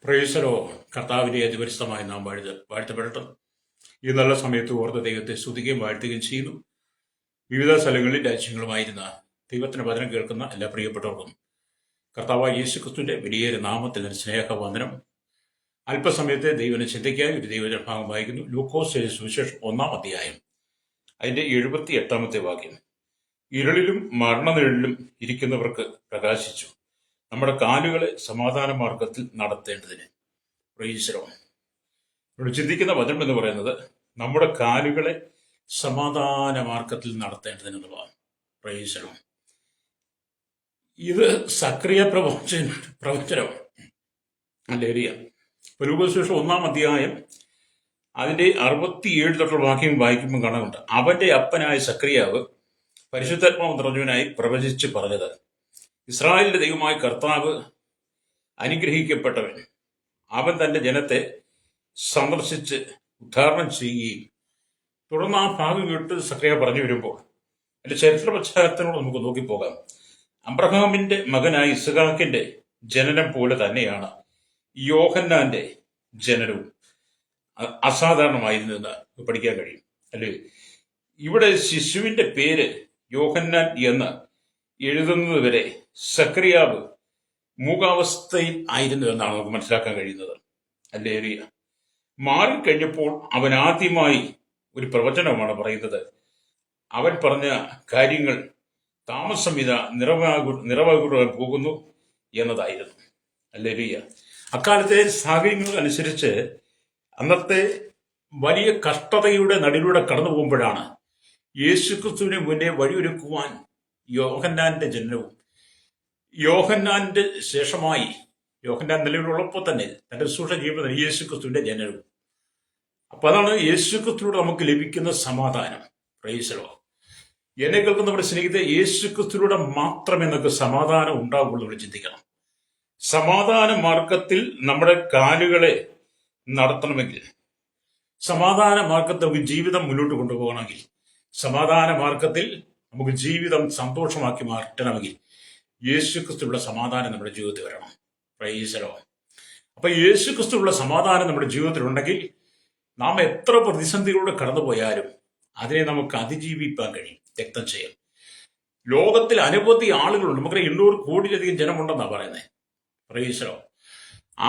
പ്രൈസലോ കർത്താവിന്റെ അതിപരിശുദ്ധമായി നാം വാഴ്ത്തപ്പെടട്ടെ. ഈ നല്ല സമയത്ത് ഓർത്ത ദൈവത്തെ സ്തുതിക്കുകയും വാഴ്ത്തുകയും ചെയ്യുന്നു. വിവിധ സ്ഥലങ്ങളിൽ രാജ്യങ്ങളുമായിരുന്ന ദൈവത്തിന്റെ വചനം കേൾക്കുന്ന എല്ലാ പ്രിയപ്പെട്ടവർക്കും കർത്താവായ യേശുക്രിസ്തുവിന്റെ വലിയൊരു നാമത്തിൽ സ്നേഹവന്ദനം. അല്പസമയത്തെ ദൈവനെ ചിന്തയ്ക്കായി ഒരു ദൈവജന ഭാഗം വായിക്കുന്നു. ലൂക്കോസ് സുവിശേഷം 1-ാം അധ്യായം അതിന്റെ 78-ാമത്തെ വാക്യം. ഇരുളിലും മരണനിഴലിലും ഇരിക്കുന്നവർക്ക് പ്രകാശിച്ചു, നമ്മുടെ കാലുകളെ സമാധാന മാർഗത്തിൽ നടത്തേണ്ടതിന്. പ്രൈസലോ. ഇവിടെ ചിന്തിക്കുന്ന വചനം എന്ന് പറയുന്നത് നമ്മുടെ കാലുകളെ സമാധാന മാർഗത്തിൽ നടത്തേണ്ടതിനെന്നുള്ളതാണ്. പ്രൈസലോ. ഇത് സക്രിയ പ്രവചനം അല്ലേറിയ. ലൂക്കോസ് 1-ാം അധ്യായം അതിന്റെ 67 തൊട്ടുള്ള വാക്യം വായിക്കുമ്പോൾ കാണുന്നുണ്ട്, അവന്റെ അപ്പനായ സക്രിയാവ് പരിശുദ്ധാത്മാവ് നിറഞ്ഞവനായി പ്രവചിച്ച് പറഞ്ഞത്, ഇസ്രായേലിന്റെ ദൈവമായ കർത്താവ് അനുഗ്രഹിക്കപ്പെട്ടവൻ, അവൻ തന്റെ ജനത്തെ സന്ദർശിച്ച് ഉദ്ധാരണം ചെയ്യുകയും. തുടർന്ന് ആ ഭാഗം കേട്ട് സക്രിയ പറഞ്ഞു വരുമ്പോൾ അതിന്റെ ചരിത്ര പശ്ചാത്തലത്തോട് നമുക്ക് നോക്കിപ്പോകാം. അബ്രഹാമിന്റെ മകനായ ഇസ്ഹാക്കിന്റെ ജനനം പോലെ തന്നെയാണ് യോഹന്നാന്റെ ജനനവും. അസാധാരണമായിരുന്നു എന്ന് പഠിക്കാൻ കഴിയും അല്ലേ. ഇവിടെ ശിശുവിന്റെ പേര് യോഹന്നാൻ എന്ന് എഴുതുന്നത് വരെ സക്രിയാവ് മൂകാവസ്ഥയിൽ ആയിരുന്നു എന്നാണ് നമുക്ക് മനസ്സിലാക്കാൻ കഴിയുന്നത് അല്ലേറിയ. മാറിക്കഴിഞ്ഞപ്പോൾ അവൻ ആദ്യമായി ഒരു പ്രവചനമാണ് പറയുന്നത്. അവൻ പറഞ്ഞ കാര്യങ്ങൾ താമസമിത നിറവാകുവാൻ പോകുന്നു എന്നതായിരുന്നു അല്ലേറിയ. അക്കാലത്തെ സാഹചര്യങ്ങൾ അനുസരിച്ച് അന്നത്തെ വലിയ കഷ്ടതയുടെ നടുവിലൂടെ കടന്നു പോകുമ്പോഴാണ് യേശുക്രിസ്തുവിന് മുന്നേ വഴിയൊരുക്കുവാൻ യോഹന്നാന്റെ ജനനവും, യോഹന്നാന്റെ ശേഷമായി യോഹന്നാൻ നിലവിലുള്ളപ്പോൾ തന്നെ തന്റെ സുഷ ജീവിതം യേശുക്രിസ്തുവിന്റെ ജനനവും. അപ്പൊ അതാണ് യേശുക്രിസ്തുവിലൂടെ നമുക്ക് ലഭിക്കുന്ന സമാധാനം. പ്രൈസലോ. എന്നെ കേൾക്കുന്നവരുടെ സ്നേഹിതരെ, യേശുക്രിസ്തുവിലൂടെ മാത്രമേ നമുക്ക് സമാധാനം ഉണ്ടാവുള്ളൂ എന്ന് ചിന്തിക്കണം. സമാധാന മാർഗത്തിൽ നമ്മുടെ കാലുകളെ നടത്തണമെങ്കിൽ, സമാധാന മാർഗത്തിൽ നമുക്ക് ജീവിതം മുന്നോട്ട് കൊണ്ടുപോകണമെങ്കിൽ, സമാധാന മാർഗത്തിൽ നമുക്ക് ജീവിതം സന്തോഷമാക്കി മാറ്റണമെങ്കിൽ യേശുക്രിസ്തുവിലുള്ള സമാധാനം നമ്മുടെ ജീവിതത്തിൽ വരണം. പ്രൈസലോ. അപ്പൊ യേശുക്രിസ്തുവിലുള്ള സമാധാനം നമ്മുടെ ജീവിതത്തിൽ ഉണ്ടെങ്കിൽ നാം എത്ര പ്രതിസന്ധികളിലൂടെ കടന്നുപോയാലും അതിനെ നമുക്ക് അതിജീവിക്കാൻ കഴിയും. രക്തം ചെയ്യാം. ലോകത്തിൽ അനവധി ആളുകളുണ്ട്. നമുക്കറിയാം 800 കോടിയിലധികം ജനമുണ്ടെന്നാണ് പറയുന്നത്. പ്രൈസലോ.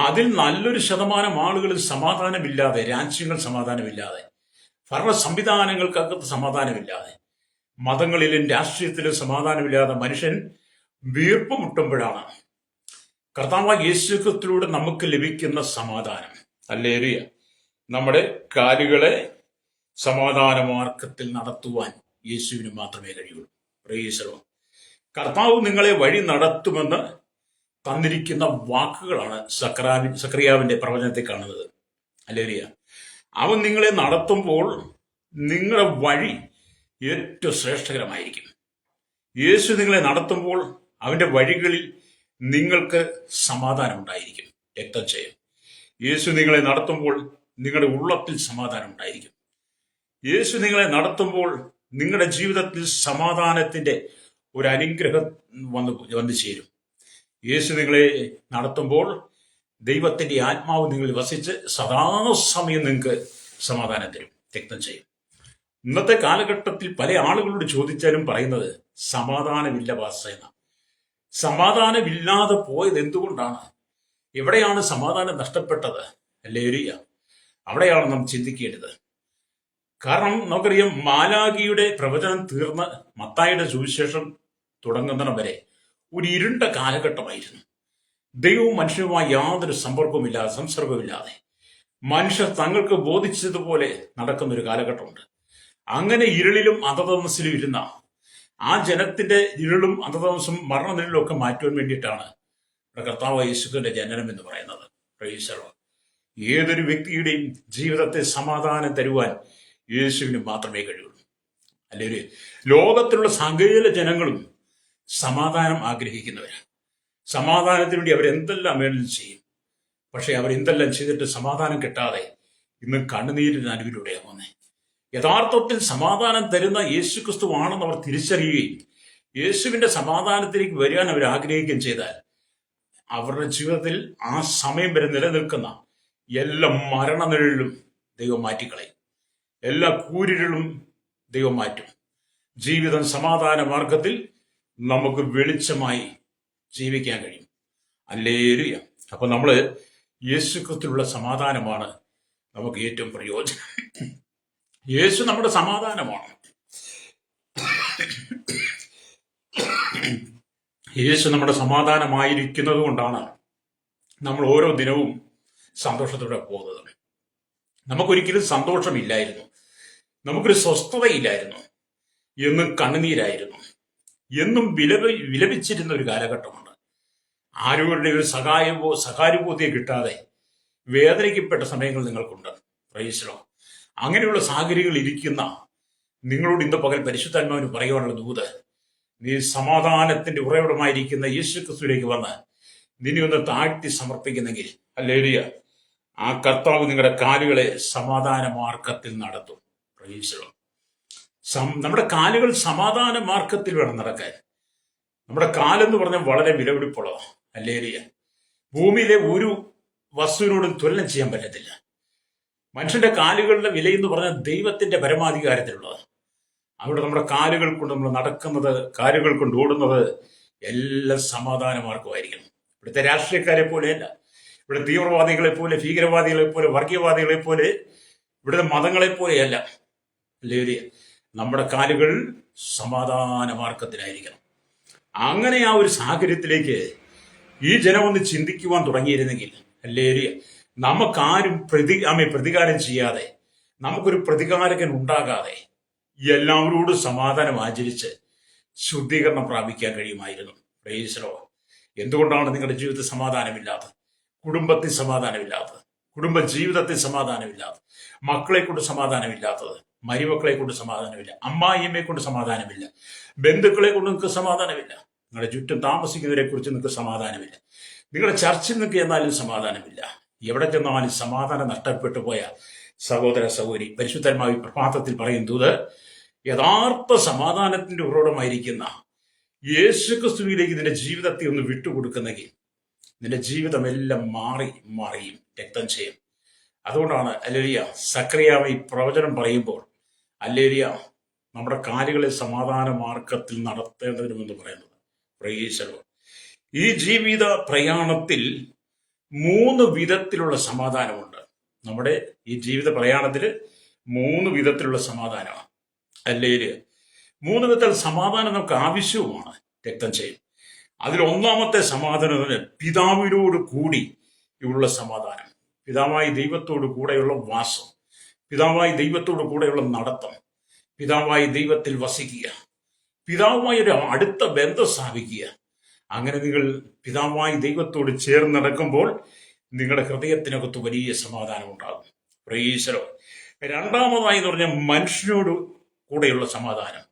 അതിൽ നല്ലൊരു ശതമാനം ആളുകളിൽ സമാധാനമില്ലാതെ, രാജ്യങ്ങൾ സമാധാനമില്ലാതെ, ഭരണ സംവിധാനങ്ങൾക്കകത്ത് സമാധാനമില്ലാതെ, മതങ്ങളിലും രാഷ്ട്രീയത്തിലും സമാധാനമില്ലാതെ മനുഷ്യൻ വീർപ്പ് മുട്ടുമ്പോഴാണ് കർത്താവായ യേശുക്രിസ്തുവിലൂടെ നമുക്ക് ലഭിക്കുന്ന സമാധാനം അല്ലേറിയ. നമ്മുടെ കാലുകളെ സമാധാന മാർഗത്തിൽ നടത്തുവാൻ യേശുവിന് മാത്രമേ കഴിയുള്ളൂ. പ്രൈസലോ. കർത്താവ് നിങ്ങളെ വഴി നടത്തുമെന്ന് തന്നിരിക്കുന്ന വാക്കുകളാണ് സക്രിയാവിന്റെ പ്രവചനത്തിൽ കാണുന്നത് അല്ലേറിയ. അവൻ നിങ്ങളെ നടത്തുമ്പോൾ നിങ്ങളുടെ വഴി ഏറ്റവും ശ്രേഷ്ഠകരമായിരിക്കും. യേശു നിങ്ങളെ നടത്തുമ്പോൾ അവന്റെ വഴികളിൽ നിങ്ങൾക്ക് സമാധാനം ഉണ്ടായിരിക്കും. രക്തം ചെയ്യും. യേശു നിങ്ങളെ നടത്തുമ്പോൾ നിങ്ങളുടെ ഉള്ളത്തിൽ സമാധാനം ഉണ്ടായിരിക്കും. യേശു നിങ്ങളെ നടത്തുമ്പോൾ നിങ്ങളുടെ ജീവിതത്തിൽ സമാധാനത്തിന്റെ ഒരു അനുഗ്രഹം വന്നു ചേരും. യേശു നിങ്ങളെ നടത്തുമ്പോൾ ദൈവത്തിന്റെ ആത്മാവ് നിങ്ങളിൽ വസിച്ച് സദാസമയം നിങ്ങൾക്ക് സമാധാനം തരും. രക്തം ചെയ്യും. ഇന്നത്തെ കാലഘട്ടത്തിൽ പല ആളുകളോട് ചോദിച്ചാലും പറയുന്നത് സമാധാനമില്ല പാസ്റ്റർ എന്ന. സമാധാനമില്ലാതെ പോയത് എന്തുകൊണ്ടാണ്? എവിടെയാണ് സമാധാനം നഷ്ടപ്പെട്ടത് അല്ലേറിയ? അവിടെയാണ് നാം ചിന്തിക്കേണ്ടത്. കാരണം നമുക്കറിയാം, മാലാഖിയുടെ പ്രവചനം തീർന്ന് മത്തായിയുടെ സുവിശേഷം തുടങ്ങുന്നിടം വരെ ഒരു ഇരുണ്ട കാലഘട്ടമായിരുന്നു. ദൈവവും മനുഷ്യനുമായി യാതൊരു സംസർഗവുമില്ലാതെ മനുഷ്യർ തങ്ങൾക്ക് ബോധിച്ചതുപോലെ നടക്കുന്ന ഒരു കാലഘട്ടമുണ്ട്. അങ്ങനെ ഇരുളിലും അന്ധതമസിലും ഇരുന്ന ആ ജനത്തിന്റെ ഇരുളും അന്ധതമസും മരണനിഴലും ഒക്കെ മാറ്റുവാൻ വേണ്ടിയിട്ടാണ് കർത്താവ് യേശുവിന്റെ ജനനം എന്ന് പറയുന്നത്. പ്രൈസലോ. ഏതൊരു വ്യക്തിയുടെയും ജീവിതത്തെ സമാധാനം തരുവാൻ യേശുവിന് മാത്രമേ കഴിയുള്ളൂ അല്ലേ. ലോകത്തിലുള്ള സകല ജനങ്ങളും സമാധാനം ആഗ്രഹിക്കുന്നവരാണ്. സമാധാനത്തിന് വേണ്ടി അവരെന്തെല്ലാം വേണം ചെയ്യും. പക്ഷെ അവരെന്തെല്ലാം ചെയ്തിട്ട് സമാധാനം കിട്ടാതെ ഇന്ന് കണ്ണുനീരിന് അനുവിലൂടെയാണ് പോകുന്നത്. യഥാർത്ഥത്തിൽ സമാധാനം തരുന്ന യേശുക്രിസ്തു ആണെന്ന് അവർ തിരിച്ചറിയുകയും യേശുവിന്റെ സമാധാനത്തിലേക്ക് വരാൻ അവർ ആഗ്രഹിക്കുകയും ചെയ്താൽ അവരുടെ ജീവിതത്തിൽ ആ സമയം വരെ നിലനിൽക്കുന്ന എല്ലാ മരണനിഴലും ദൈവം മാറ്റിക്കളയും. എല്ലാ കൂരിരുളും ദൈവം മാറ്റും. ജീവിതം സമാധാന മാർഗത്തിൽ നമുക്ക് വെളിച്ചമായി ജീവിക്കാൻ കഴിയും. ഹല്ലേലൂയ. അപ്പൊ നമ്മള് യേശുക്രിസ്തുവിലുള്ള സമാധാനമാണ് നമുക്ക് ഏറ്റവും പ്രയോജനം. യേശു നമ്മുടെ സമാധാനമാണ്. യേശു നമ്മുടെ സമാധാനമായിരിക്കുന്നത് കൊണ്ടാണ് നമ്മൾ ഓരോ ദിനവും സന്തോഷത്തോടെ പോകുന്നത്. നമുക്കൊരിക്കലും സന്തോഷമില്ലായിരുന്നു, നമുക്കൊരു സ്വസ്ഥതയില്ലായിരുന്നു, എന്നും കണ്ണുനീരായിരുന്നു, എന്നും വിലപിച്ചിരുന്ന ഒരു കാലഘട്ടമുണ്ട്. ആരുടെ ഒരു സഹാനുഭൂതിയെ കിട്ടാതെ വേദനിക്കപ്പെട്ട സമയങ്ങൾ നിങ്ങൾക്കുണ്ട്. Price the Lord. അങ്ങനെയുള്ള സാഹചര്യങ്ങൾ ഇരിക്കുന്ന നിങ്ങളോട് ഇന്ന് പകൽ പരിശുദ്ധാത്മാവിന് പറയുവാനുള്ള ദൂത്, നീ സമാധാനത്തിന്റെ ഉറവിടമായിരിക്കുന്ന യേശു ക്രിസ്തുവിലേക്ക് വന്ന് നിന്നെ ഒന്ന് താഴ്ത്തി സമർപ്പിക്കുന്നെങ്കിൽ, ഹല്ലേലൂയ, ആ കർത്താവ് നിങ്ങളുടെ കാലുകളെ സമാധാന മാർഗത്തിൽ നടത്തും. Price the Lord. നമ്മുടെ കാലുകൾ സമാധാന മാർഗത്തിൽ വേണം നടക്കാൻ. നമ്മുടെ കാലെന്ന് പറഞ്ഞാൽ വളരെ വിലപിടിപ്പുള്ളതാണ്. ഹല്ലേലൂയ. ഭൂമിയിലെ ഒരു വസ്തുവിനോടും തുലനം ചെയ്യാൻ പറ്റത്തില്ല. മനുഷ്യന്റെ കാലുകളുടെ വിലയെന്ന് പറഞ്ഞാൽ ദൈവത്തിന്റെ പരമാധികാരത്തിലുള്ളത്. അവിടെ നമ്മുടെ കാലുകൾ കൊണ്ട് നമ്മൾ നടക്കുന്നത്, കാലുകൾ കൊണ്ട് ഓടുന്നത് എല്ലാം സമാധാന മാർഗമായിരിക്കണം. ഇവിടുത്തെ രാഷ്ട്രീയക്കാരെ പോലെയല്ല, ഇവിടെ തീവ്രവാദികളെ പോലെ, ഭീകരവാദികളെ പോലെ, വർഗീയവാദികളെ പോലെ, ഇവിടുത്തെ മതങ്ങളെ പോലെയല്ല. ഹല്ലേലൂയ. നമ്മുടെ കാലുകൾ സമാധാന മാർഗത്തിലായിരിക്കണം. അങ്ങനെ ആ ഒരു സാഹചര്യത്തിലേക്ക് ഈ ജനം ഒന്ന് ചിന്തിക്കുവാൻ തുടങ്ങിയിരുന്നെങ്കിൽ, ഹല്ലേലൂയ, നമുക്കാരും പ്രതികാരം ചെയ്യാതെ, നമുക്കൊരു പ്രതികാരകൻ ഉണ്ടാകാതെ എല്ലാവരോടും സമാധാനം ആചരിച്ച് ശുദ്ധീകരണം പ്രാപിക്കാൻ കഴിയുമായിരുന്നു. Price the Lord. എന്തുകൊണ്ടാണ് നിങ്ങളുടെ ജീവിതത്തിൽ സമാധാനമില്ലാത്തത്? കുടുംബത്തിൽ സമാധാനമില്ലാത്തത്, കുടുംബ ജീവിതത്തിൽ സമാധാനമില്ലാത്തത്, മക്കളെ കൊണ്ട് സമാധാനമില്ലാത്തത്, മരുമക്കളെ കൊണ്ട് സമാധാനമില്ല, അമ്മായിയമ്മയെ കൊണ്ട് സമാധാനമില്ല, ബന്ധുക്കളെ കൊണ്ട് നിങ്ങൾക്ക് സമാധാനമില്ല, നിങ്ങളുടെ ചുറ്റും താമസിക്കുന്നവരെ കുറിച്ച് നിങ്ങൾക്ക് സമാധാനമില്ല, നിങ്ങളുടെ ചർച്ചിൽ നിങ്ങൾക്ക് എന്നാലും സമാധാനമില്ല, എവിടെ ചെന്നാലും സമാധാനം നഷ്ടപ്പെട്ടു പോയ സഹോദര സഹോദരി, പരിശുദ്ധന്മാർ പ്രഭാതത്തിൽ പറയുന്നത്, യഥാർത്ഥ സമാധാനത്തിന്റെ ഉറവിടമായിരിക്കുന്ന യേശുക്രിസ്തുവിലേക്ക് നിന്റെ ജീവിതത്തെ ഒന്ന് വിട്ടുകൊടുക്കുന്നെങ്കിൽ നിന്റെ ജീവിതമെല്ലാം മാറിയും രക്തം ചെയ്യും. അതുകൊണ്ടാണ് ഹല്ലേലൂയ സക്കറിയാവ് ഈ പ്രവചനം പറയുമ്പോൾ, ഹല്ലേലൂയ, നമ്മുടെ കാലുകളെ സമാധാന മാർഗത്തിൽ നടത്തേണ്ടതിനുമെന്ന് പറയുന്നത്. Price the Lord. ഈ ജീവിത പ്രയാണത്തിൽ 3 വിധത്തിലുള്ള സമാധാനമുണ്ട്. നമ്മുടെ ഈ ജീവിത പ്രയാണത്തിൽ 3 വിധത്തിലുള്ള സമാധാനമാണ്. ഹല്ലേലൂയ. 3 വിധത്തിൽ സമാധാനം നമുക്ക് ആവശ്യവുമാണ്. രക്തം ചെയ്യും. അതിൽ ഒന്നാമത്തെ സമാധാനം പിതാവിനോട് കൂടി ഉള്ള സമാധാനം, പിതാവായ ദൈവത്തോട് കൂടെയുള്ള വാസം, പിതാവായ ദൈവത്തോട് കൂടെയുള്ള നടത്തം, പിതാവായ ദൈവത്തിൽ വസിക്കുക, പിതാവുമായി ഒരു അടുത്ത ബന്ധം സ്ഥാപിക്കുക. അങ്ങനെ നിങ്ങൾ പിതാവായ ദൈവത്തോട് ചേർന്ന് നടക്കുമ്പോൾ നിങ്ങളുടെ ഹൃദയത്തിനകത്ത് വലിയ സമാധാനം ഉണ്ടാകും. Price the Lord. രണ്ടാമതായി എന്ന് പറഞ്ഞാൽ മനുഷ്യരോട് കൂടെയുള്ള സമാധാനം.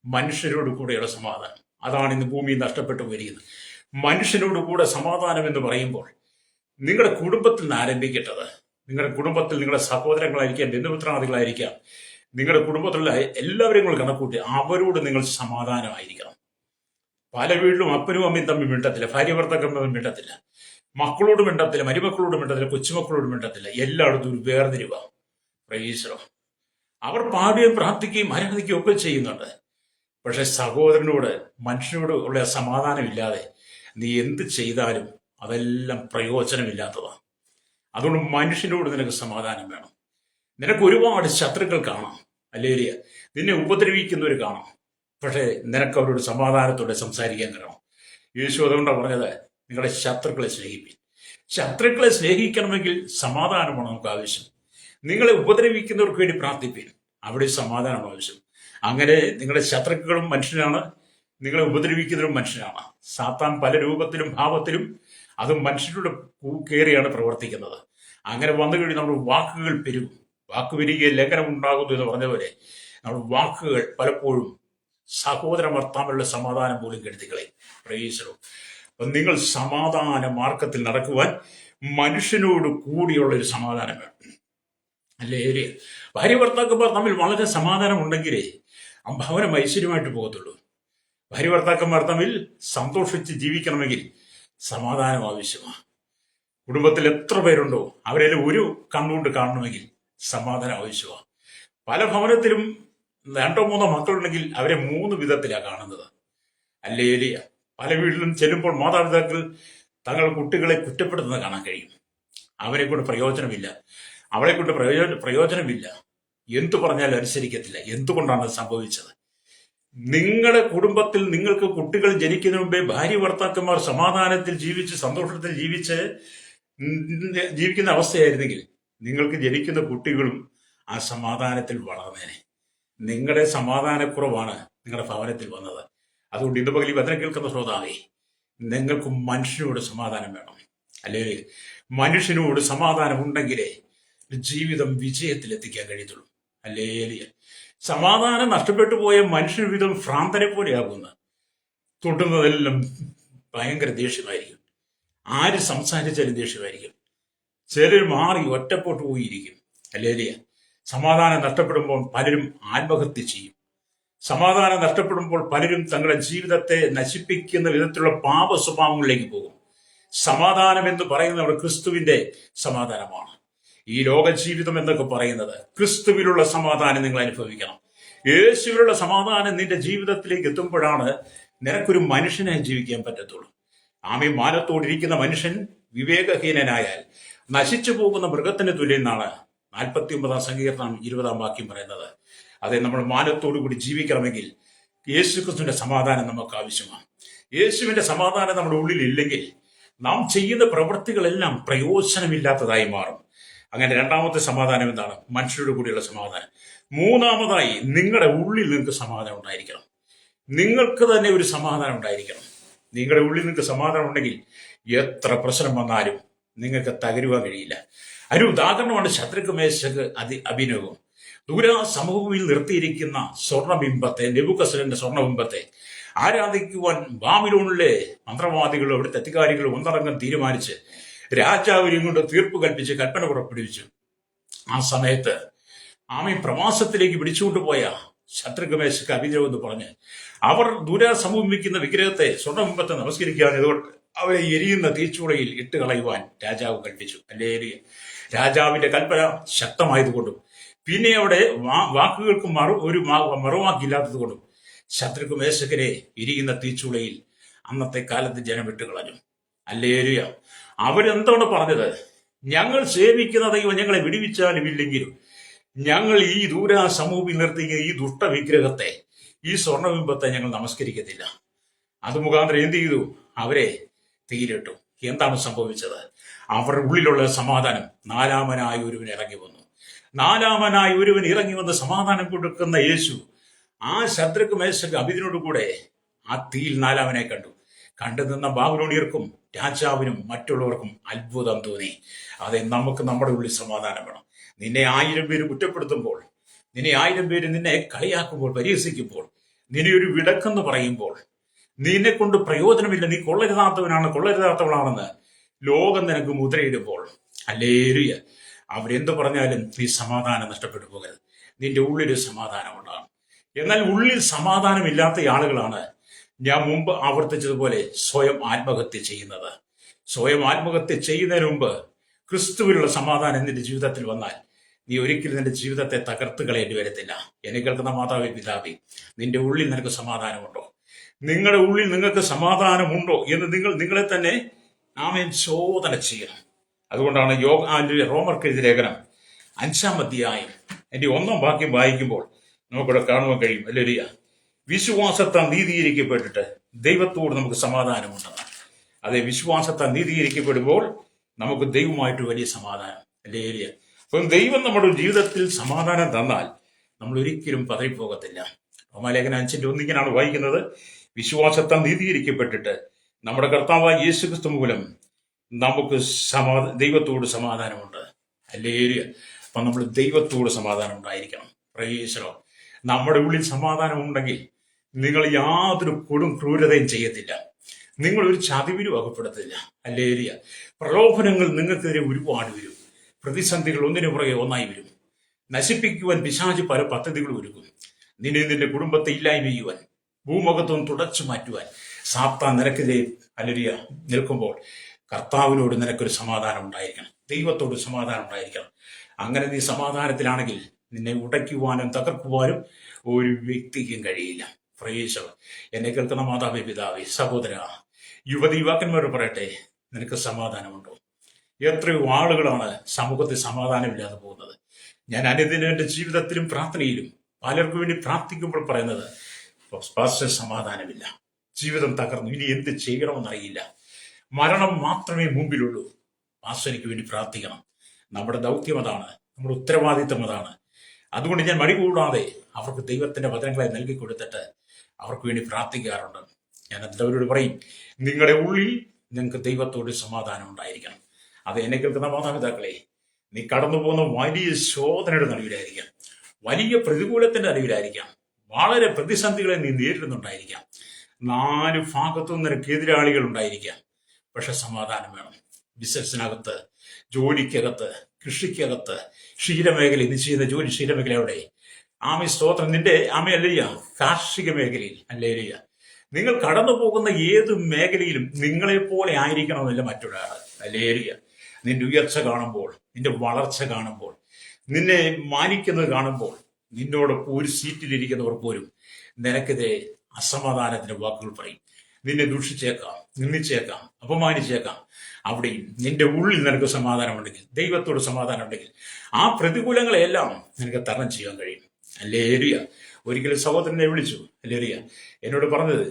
മനുഷ്യരോട് കൂടെയുള്ള സമാധാനം, അതാണ് ഇന്ന് ഭൂമിയിൽ നഷ്ടപ്പെട്ടു വരികയത്. മനുഷ്യനോട് കൂടെ സമാധാനം എന്ന് പറയുമ്പോൾ നിങ്ങളുടെ കുടുംബത്തിൽ നിന്ന് ആരംഭിക്കേണ്ടത്. നിങ്ങളുടെ കുടുംബത്തിൽ നിങ്ങളുടെ സഹോദരങ്ങളായിരിക്കാം, ബന്ധുമിത്രാദികളായിരിക്കാം, നിങ്ങളുടെ കുടുംബത്തിലുള്ള എല്ലാവരെയും നിങ്ങൾ കണക്കൂട്ടി അവരോട് നിങ്ങൾ സമാധാനമായിരിക്കണം. പല വീട്ടിലും അപ്പനും അമ്മയും തമ്മിൽ മിണ്ടത്തില്ല, ഭാര്യ ഭർത്താക്കളും തമ്മിൽ മിണ്ടത്തില്ല, മക്കളോട് മിണ്ടത്തില്ല, മരുമക്കളോട് മിണ്ടത്തില്ല, കൊച്ചുമക്കളോട് മിണ്ടത്തില്ല, എല്ലായിടത്തും ഒരു വേർതിരിവാ. Praise the lord. അവർ പാടുകയും പ്രാർത്ഥിക്കുകയും ആരാധിക്കുകയും ഒക്കെ ചെയ്യുന്നുണ്ട്. പക്ഷെ സഹോദരനോട്, മനുഷ്യനോട് ഉള്ള സമാധാനമില്ലാതെ നീ എന്ത് ചെയ്താലും അതെല്ലാം പ്രയോജനമില്ലാത്തതാണ്. അതുകൊണ്ട് മനുഷ്യനോട് നിനക്ക് സമാധാനം വേണം. നിനക്ക് ഒരുപാട് ശത്രുക്കൾ കാണാം, ഹല്ലേലൂയ, നിന്നെ ഉപദ്രവിക്കുന്നവർ കാണാം. പക്ഷേ നിനക്ക് അവരോട് സമാധാനത്തോടെ സംസാരിക്കാൻ കഴിയണം. യേശു അതുകൊണ്ടാണ് പറഞ്ഞത്, നിങ്ങളുടെ ശത്രുക്കളെ സ്നേഹിപ്പിൻ. ശത്രുക്കളെ സ്നേഹിക്കണമെങ്കിൽ സമാധാനമാണ് നമുക്ക് ആവശ്യം. നിങ്ങളെ ഉപദ്രവിക്കുന്നവർക്ക് വേണ്ടി പ്രാർത്ഥിപ്പിൻ, അവിടെ സമാധാനമാണ് ആവശ്യം. അങ്ങനെ നിങ്ങളുടെ ശത്രുക്കളും മനുഷ്യനാണ്, നിങ്ങളെ ഉപദ്രവിക്കുന്നവരും മനുഷ്യനാണ്. സാത്താൻ പല രൂപത്തിലും ഭാവത്തിലും അത് മനുഷ്യരുടെ കയറിയാണ് പ്രവർത്തിക്കുന്നത്. അങ്ങനെ വന്നു കഴിഞ്ഞ് നമ്മുടെ വാക്കുകൾ പെരുകും. വാക്ക് പെരുകിയ ലംഘനം ഉണ്ടാകുന്നു എന്ന് പറഞ്ഞ പോലെ നമ്മുടെ വാക്കുകൾ പലപ്പോഴും സഹോദരന്മാർ തമ്മിലുള്ള സമാധാനം പോലും കെടുത്തിക്കളയും. Price the Lord. അപ്പം നിങ്ങൾ സമാധാന മാർഗത്തിൽ നടക്കുവാൻ മനുഷ്യനോട് കൂടിയുള്ള ഒരു സമാധാനം വേണം. അല്ലേ? ഭാര്യ ഭർത്താക്കന്മാർ തമ്മിൽ വളരെ സമാധാനം ഉണ്ടെങ്കിലേ ആ ഭവനം ഐശ്വര്യമായിട്ട് പോകത്തുള്ളൂ. ഭാര്യ ഭർത്താക്കന്മാർ തമ്മിൽ സന്തോഷിച്ച് ജീവിക്കണമെങ്കിൽ സമാധാനം ആവശ്യമാണ്. കുടുംബത്തിൽ എത്ര പേരുണ്ടോ അവരെല്ലാം ഒരു കണ്ണുകൊണ്ട് കാണണമെങ്കിൽ സമാധാനം ആവശ്യമാണ്. പല ഭവനത്തിലും 2 3 മക്കളുണ്ടെങ്കിൽ അവരെ 3 വിധത്തിലാണ് കാണുന്നത്. അല്ലേലിയ. പല വീട്ടിലും ചെല്ലുമ്പോൾ മാതാപിതാക്കൾ തങ്ങളുടെ കുട്ടികളെ കുറ്റപ്പെടുത്തുന്നത് കാണാൻ കഴിയും. അവരെ കൊണ്ട് പ്രയോജനമില്ല, അവളെ കൊണ്ട് പ്രയോജനമില്ല, എന്തു പറഞ്ഞാലും അനുസരിക്കത്തില്ല. എന്തുകൊണ്ടാണ് അത് സംഭവിച്ചത്? നിങ്ങളുടെ കുടുംബത്തിൽ നിങ്ങൾക്ക് കുട്ടികൾ ജനിക്കുന്നതിന് മുമ്പേ ഭാര്യ ഭർത്താക്കന്മാർ സമാധാനത്തിൽ ജീവിച്ച് സന്തോഷത്തിൽ ജീവിക്കുന്ന അവസ്ഥയായിരുന്നെങ്കിൽ നിങ്ങൾക്ക് ജനിക്കുന്ന കുട്ടികളും ആ സമാധാനത്തിൽ വളർന്നേനെ. നിങ്ങളുടെ സമാധാനക്കുറവാണ് നിങ്ങളുടെ ഭവനത്തിൽ വന്നത്. അതുകൊണ്ട് ഇന്ന് പകൽ ഈ വചനം കേൾക്കുന്ന ശ്രോതാവേ, നിങ്ങൾക്ക് മനുഷ്യനോട് സമാധാനം വേണം. അല്ലെങ്കിൽ മനുഷ്യനോട് സമാധാനം ഉണ്ടെങ്കിലേ ജീവിതം വിജയത്തിലെത്തിക്കാൻ കഴിയത്തുള്ളൂ. അല്ലേലിയ. സമാധാനം നഷ്ടപ്പെട്ടു പോയ മനുഷ്യൻ വിധം ഭ്രാന്തനെ പോലെയാകുന്ന തൊട്ടുന്നതെല്ലാം ഭയങ്കര ദേഷ്യമായിരിക്കും. ആര് സംസാരിച്ചാലും ദേഷ്യമായിരിക്കും. ചിലർ മാറി ഒറ്റപ്പെട്ടു പോയിരിക്കും. അല്ലേലിയ. സമാധാനം നഷ്ടപ്പെടുമ്പോൾ പലരും ആത്മഹത്യ ചെയ്യും. സമാധാനം നഷ്ടപ്പെടുമ്പോൾ പലരും തങ്ങളുടെ ജീവിതത്തെ നശിപ്പിക്കുന്ന വിധത്തിലുള്ള പാപ സ്വഭാവങ്ങളിലേക്ക് പോകും. സമാധാനം എന്ന് പറയുന്നത് ക്രിസ്തുവിന്റെ സമാധാനമാണ്. ഈ ലോക ജീവിതം എന്നൊക്കെ പറയുന്നത് ക്രിസ്തുവിലുള്ള സമാധാനം നിങ്ങൾ അനുഭവിക്കണം. യേശുവിലുള്ള സമാധാനം നിന്റെ ജീവിതത്തിലേക്ക് എത്തുമ്പോഴാണ് നിനക്കൊരു മനുഷ്യനായി ജീവിക്കാൻ പറ്റത്തുള്ളൂ. ആമേ. മാനത്തോടിരിക്കുന്ന മനുഷ്യൻ വിവേകഹീനനായാൽ നശിച്ചു പോകുന്ന മൃഗത്തിന് തുല്യം എന്നാണ് 49 സങ്കീർത്തനം 20 വാക്യം പറയുന്നത്. അതെ, നമ്മൾ മാനത്തോടു കൂടി ജീവിക്കണമെങ്കിൽ യേശുക്രിസ്തുവിന്റെ സമാധാനം നമുക്ക് ആവശ്യമാണ്. യേശുവിന്റെ സമാധാനം നമ്മുടെ ഉള്ളിൽ ഇല്ലെങ്കിൽ നാം ചെയ്യുന്ന പ്രവൃത്തികളെല്ലാം പ്രയോജനമില്ലാത്തതായി മാറും. അങ്ങനെ രണ്ടാമത്തെ സമാധാനം എന്താണ്? മനുഷ്യരുടെ കൂടിയുള്ള സമാധാനം. മൂന്നാമതായി നിങ്ങളുടെ ഉള്ളിൽ നിങ്ങൾക്ക് സമാധാനം ഉണ്ടായിരിക്കണം. നിങ്ങൾക്ക് തന്നെ ഒരു സമാധാനം ഉണ്ടായിരിക്കണം. നിങ്ങളുടെ ഉള്ളിൽ നിങ്ങൾക്ക് സമാധാനം ഉണ്ടെങ്കിൽ എത്ര പ്രശ്നം വന്നാലും നിങ്ങൾക്ക് തകരുവാൻ കഴിയില്ല. ഒരു ഉദാഹരണമാണ് ശദ്രക്ക് മേശക്ക് അഭിനവും. ദൂര സമഭൂമിയിൽ നിർത്തിയിരിക്കുന്ന സ്വർണബിംബത്തെ, നെബൂഖദ്നേസറിന്റെ സ്വർണബിംബത്തെ ആരാധിക്കുവാൻ ബാബിലോണിലെ മന്ത്രവാദികളും അവിടുത്തെ അധികാരികളും ഒന്നടങ്കം തീരുമാനിച്ച് രാജാവിനെയും കൊണ്ട് തീർപ്പ് കൽപ്പിച്ച് കൽപ്പന പുറപ്പെടുവിച്ചു. ആ സമയത്ത് ആമി പ്രവാസത്തിലേക്ക് പിടിച്ചുകൊണ്ടുപോയ ശദ്രക്ക് മേശക്ക് അഭിനവ് എന്ന് പറഞ്ഞ് അവർ ദൂര സമൂഹിക്കുന്ന വിഗ്രഹത്തെ, സ്വർണബിംബത്തെ നമസ്കരിക്കാഞ്ഞതുകൊണ്ട് അവരെ എരിയുന്ന തീച്ചൂളയിൽ ഇട്ട് കളയുവാൻ രാജാവ് കൽപ്പിച്ചു. അല്ലേ? രാജാവിന്റെ കൽപ്പന ശക്തമായതുകൊണ്ടും പിന്നെ അവിടെ വാക്കുകൾക്ക് ഒരു മറുവാക്കില്ലാത്തത് കൊണ്ടും ശത്രുക്ക് മേശക്കരെ ഇരിക്കുന്ന തീച്ചൂളയിൽ അന്നത്തെ കാലത്ത് ജനം വിട്ടുകളഞ്ഞു. അല്ലേരിയ. അവരെന്താണ് പറഞ്ഞത്? ഞങ്ങൾ സേവിക്കുന്ന ദൈവം ഞങ്ങളെ വിടുവിച്ചാലും ഇല്ലെങ്കിലും ഞങ്ങൾ ഈ ദൂര സമൂഹത്തിൽ നിർത്തിയ ഈ ദുഷ്ടവിഗ്രഹത്തെ, ഈ സ്വർണബിംബത്തെ ഞങ്ങൾ നമസ്കരിക്കത്തില്ല. അത് മുഖാന്തരം എന്ത് ചെയ്തു? അവരെ തീരിട്ടു. എന്താണ് സംഭവിച്ചത്? അവരുടെ ഉള്ളിലുള്ള സമാധാനം നാലാമനായ ഒരുവൻ ഇറങ്ങി വന്നു. നാലാമനായ ഒരുവൻ ഇറങ്ങി വന്ന് സമാധാനം കൊടുക്കുന്ന യേശു ആ ശദ്രക്ക് മേശക്ക് അഭിനോട് കൂടെ ആ തീയിൽ നാലാമനെ കണ്ടു. കണ്ടു നിന്ന ബാബിലോണിയർക്കും രാജാവിനും മറ്റുള്ളവർക്കും അത്ഭുതം തോന്നി. അതെ, നമുക്ക് നമ്മുടെ ഉള്ളിൽ സമാധാനം വേണം. നിന്നെ 1000 പേര് കുറ്റപ്പെടുത്തുമ്പോൾ, നിന്നെ 1000 പേര് നിന്നെ കളിയാക്കുമ്പോൾ, പരിഹസിക്കുമ്പോൾ, നിന്നെ ഒരു വിടക്കെന്ന് പറയുമ്പോൾ, നിന്നെ കൊണ്ട് പ്രയോജനമില്ല, നീ കൊള്ളരുതാത്തവളാണെന്ന് ലോകം നിനക്ക് മുദ്രയിടുമ്പോൾ, അല്ലേലൂയ, അവരെന്ത് പറഞ്ഞാലും നീ സമാധാനം നഷ്ടപ്പെട്ടു പോകരുത്. നിന്റെ ഉള്ളിൽ സമാധാനം ഉണ്ടാകും. എന്നാൽ ഉള്ളിൽ സമാധാനമില്ലാത്ത ആളുകളാണ് ഞാൻ മുമ്പ് ആവർത്തിച്ചതുപോലെ സ്വയം ആത്മഹത്യ ചെയ്യുന്നത്. സ്വയം ആത്മഹത്യ ചെയ്യുന്നതിന് മുമ്പ് ക്രിസ്തുവിലുള്ള സമാധാനം നിന്റെ ജീവിതത്തിൽ വന്നാൽ നീ ഒരിക്കലും നിന്റെ ജീവിതത്തെ തകർത്ത് കളയേണ്ടി വരത്തില്ല. എന്നെ കേൾക്കുന്ന മാതാവേ, പിതാവേ, നിന്റെ ഉള്ളിൽ നിനക്ക് സമാധാനമുണ്ടോ? നിങ്ങളുടെ ഉള്ളിൽ നിങ്ങൾക്ക് സമാധാനമുണ്ടോ എന്ന് നിങ്ങളെ തന്നെ ആമേൻ ചോദന ചെയ്യണം. അതുകൊണ്ടാണ് റോമർക്കെഴുതിയ ലേഖനം 5-ാം അധ്യായം എൻ്റെ 1-ാം വാക്യം വായിക്കുമ്പോൾ നമുക്കിവിടെ കാണുവാൻ കഴിയും. അല്ലേലൂയ. വിശ്വാസത്താൽ നീതീകരിക്കപ്പെട്ടിട്ട് ദൈവത്തോട് നമുക്ക് സമാധാനമുണ്ടെന്ന്. അതെ, വിശ്വാസത്താൽ നീതീകരിക്കപ്പെടുമ്പോൾ നമുക്ക് ദൈവമായിട്ട് വലിയ സമാധാനം. അല്ലേലൂയ. അപ്പം ദൈവം നമ്മുടെ ജീവിതത്തിൽ സമാധാനം തന്നാൽ നമ്മൾ ഒരിക്കലും പതറിപ്പോകത്തില്ല. റോമാലേഖനം 5-ന്റെ 1 വായിക്കുന്നത്, വിശ്വാസത്താൽ നീതീകരിക്കപ്പെട്ടിട്ട് നമ്മുടെ കർത്താവായ യേശുക്രിസ്തു മൂലം നമുക്ക് ദൈവത്തോട് സമാധാനമുണ്ട്. അല്ലേലൂയ. അപ്പം നമ്മൾ ദൈവത്തോട് സമാധാനം ഉണ്ടായിരിക്കണം. Price the Lord. നമ്മുടെ ഉള്ളിൽ സമാധാനം ഉണ്ടെങ്കിൽ നിങ്ങൾ യാതൊരു കൊടും ക്രൂരതയും ചെയ്യത്തില്ല. നിങ്ങൾ ഒരു ചതിവിനും അകപ്പെടത്തില്ല. അല്ലേലൂയ. പ്രലോഭനങ്ങൾ നിങ്ങൾക്കെതിരെ ഒരുപാട് വരും. പ്രതിസന്ധികൾ ഒന്നിനു പുറകെ ഒന്നായി വരും. നശിപ്പിക്കുവാൻ പിശാച് പല പദ്ധതികൾ ഒരുക്കും. നിന്റെ കുടുംബത്തെ ഇല്ലായ്മ ചെയ്യുവാൻ, ഭൂമുഖത്തൊന്ന് തുടച്ചു മാറ്റുവാൻ സാത്താൻ നിനക്കെതിരെ ഹല്ലേലൂയ നിൽക്കുമ്പോൾ കർത്താവിനോട് നിനക്കൊരു സമാധാനം ഉണ്ടായിരിക്കണം, ദൈവത്തോട് സമാധാനം ഉണ്ടായിരിക്കണം. അങ്ങനെ നീ സമാധാനത്തിലാണെങ്കിൽ നിന്നെ ഉടയ്ക്കുവാനും തകർക്കുവാനും ഒരു വ്യക്തിക്കും കഴിയില്ല. പ്രേക്ഷ എന്നെ കേൾക്കുന്ന മാതാവേ, പിതാവേ, സഹോദര, യുവതി യുവാക്കന്മാരോട് പറയട്ടെ, നിനക്ക് സമാധാനമുണ്ടോ? എത്രയോ ആളുകളാണ് സമൂഹത്തിൽ സമാധാനമില്ലാതെ പോകുന്നത്. ഞാൻ അനുദിനം എൻ്റെ ജീവിതത്തിലും പ്രാർത്ഥനയിലും പലർക്കും വേണ്ടി പ്രാർത്ഥിക്കുമ്പോൾ പറയുന്നത്, പാസ്റ്റർ, സമാധാനമില്ല, ജീവിതം തകർന്നു, ഇനി എന്ത് ചെയ്യണമെന്നറിയില്ല, മരണം മാത്രമേ മുമ്പിലുള്ളൂ. പാസ്റ്റർക്ക് വേണ്ടി പ്രാർത്ഥിക്കണം. നമ്മുടെ ദൗത്യം അതാണ്, നമ്മുടെ ഉത്തരവാദിത്വം അതാണ്. അതുകൊണ്ട് ഞാൻ മടി കൂടാതെ അവർക്ക് ദൈവത്തിന്റെ വചനങ്ങളെ നൽകി കൊടുത്തിട്ട് അവർക്ക് വേണ്ടി പ്രാർത്ഥിക്കാറുണ്ട്. ഞാൻ എല്ലാവരോട് പറയും, നിങ്ങളുടെ ഉള്ളിൽ നിങ്ങൾക്ക് ദൈവത്തോട് സമാധാനം ഉണ്ടായിരിക്കണം. അത് എന്നെ കേൾക്കുന്ന മാതാപിതാക്കളെ, നീ കടന്നു പോകുന്ന വലിയ ശോധനയുടെ നടുവിലായിരിക്കാം, വലിയ പ്രതികൂലത്തിന്റെ നടുവിലായിരിക്കാം, വളരെ പ്രതിസന്ധികളെ നീ നേരിടുന്നുണ്ടായിരിക്കാം, 4 ഭാഗത്തും നിനക്ക് എതിരാളികൾ ഉണ്ടായിരിക്കാം. പക്ഷെ സമാധാനം വേണം. ബിസിനസ്സിനകത്ത്, ജോലിക്കകത്ത്, കൃഷിക്കകത്ത്, ക്ഷീരമേഖല, നീ ചെയ്യുന്ന ജോലി ക്ഷീരമേഖല എവിടെ? സ്തോത്രം. നിന്റെ അല്ലയ്യ കാർഷിക മേഖലയിൽ, അല്ലേലിയ, നിങ്ങൾ കടന്നു പോകുന്ന ഏത് മേഖലയിലും നിങ്ങളെപ്പോലെ ആയിരിക്കണമെന്നില്ല മറ്റൊരാൾ. അല്ലേലിയ, നിന്റെ ഉയർച്ച കാണുമ്പോൾ, നിന്റെ വളർച്ച കാണുമ്പോൾ, നിന്നെ മാനിക്കുന്നത് കാണുമ്പോൾ, നിന്നോടൊപ്പം ഒരു സീറ്റിലിരിക്കുന്നവർ പോലും നിനക്കെതിരെ അസമാധാനത്തിന്റെ വാക്കുകൾ പറയും. നിന്നെ ദൂഷിച്ചേക്കാം, നിന്ദിച്ചേക്കാം, അപമാനിച്ചേക്കാം. അവിടെയും നിന്റെ ഉള്ളിൽ നിനക്ക് സമാധാനമുണ്ടെങ്കിൽ, ദൈവത്തോട് സമാധാനം ഉണ്ടെങ്കിൽ, ആ പ്രതികൂലങ്ങളെല്ലാം നിനക്ക് തരണം ചെയ്യാൻ കഴിയും. ഹല്ലേലൂയ. ഒരിക്കലും സഹോദരനെ വിളിച്ചു, ഹല്ലേലൂയ, എന്നോട് പറഞ്ഞത്,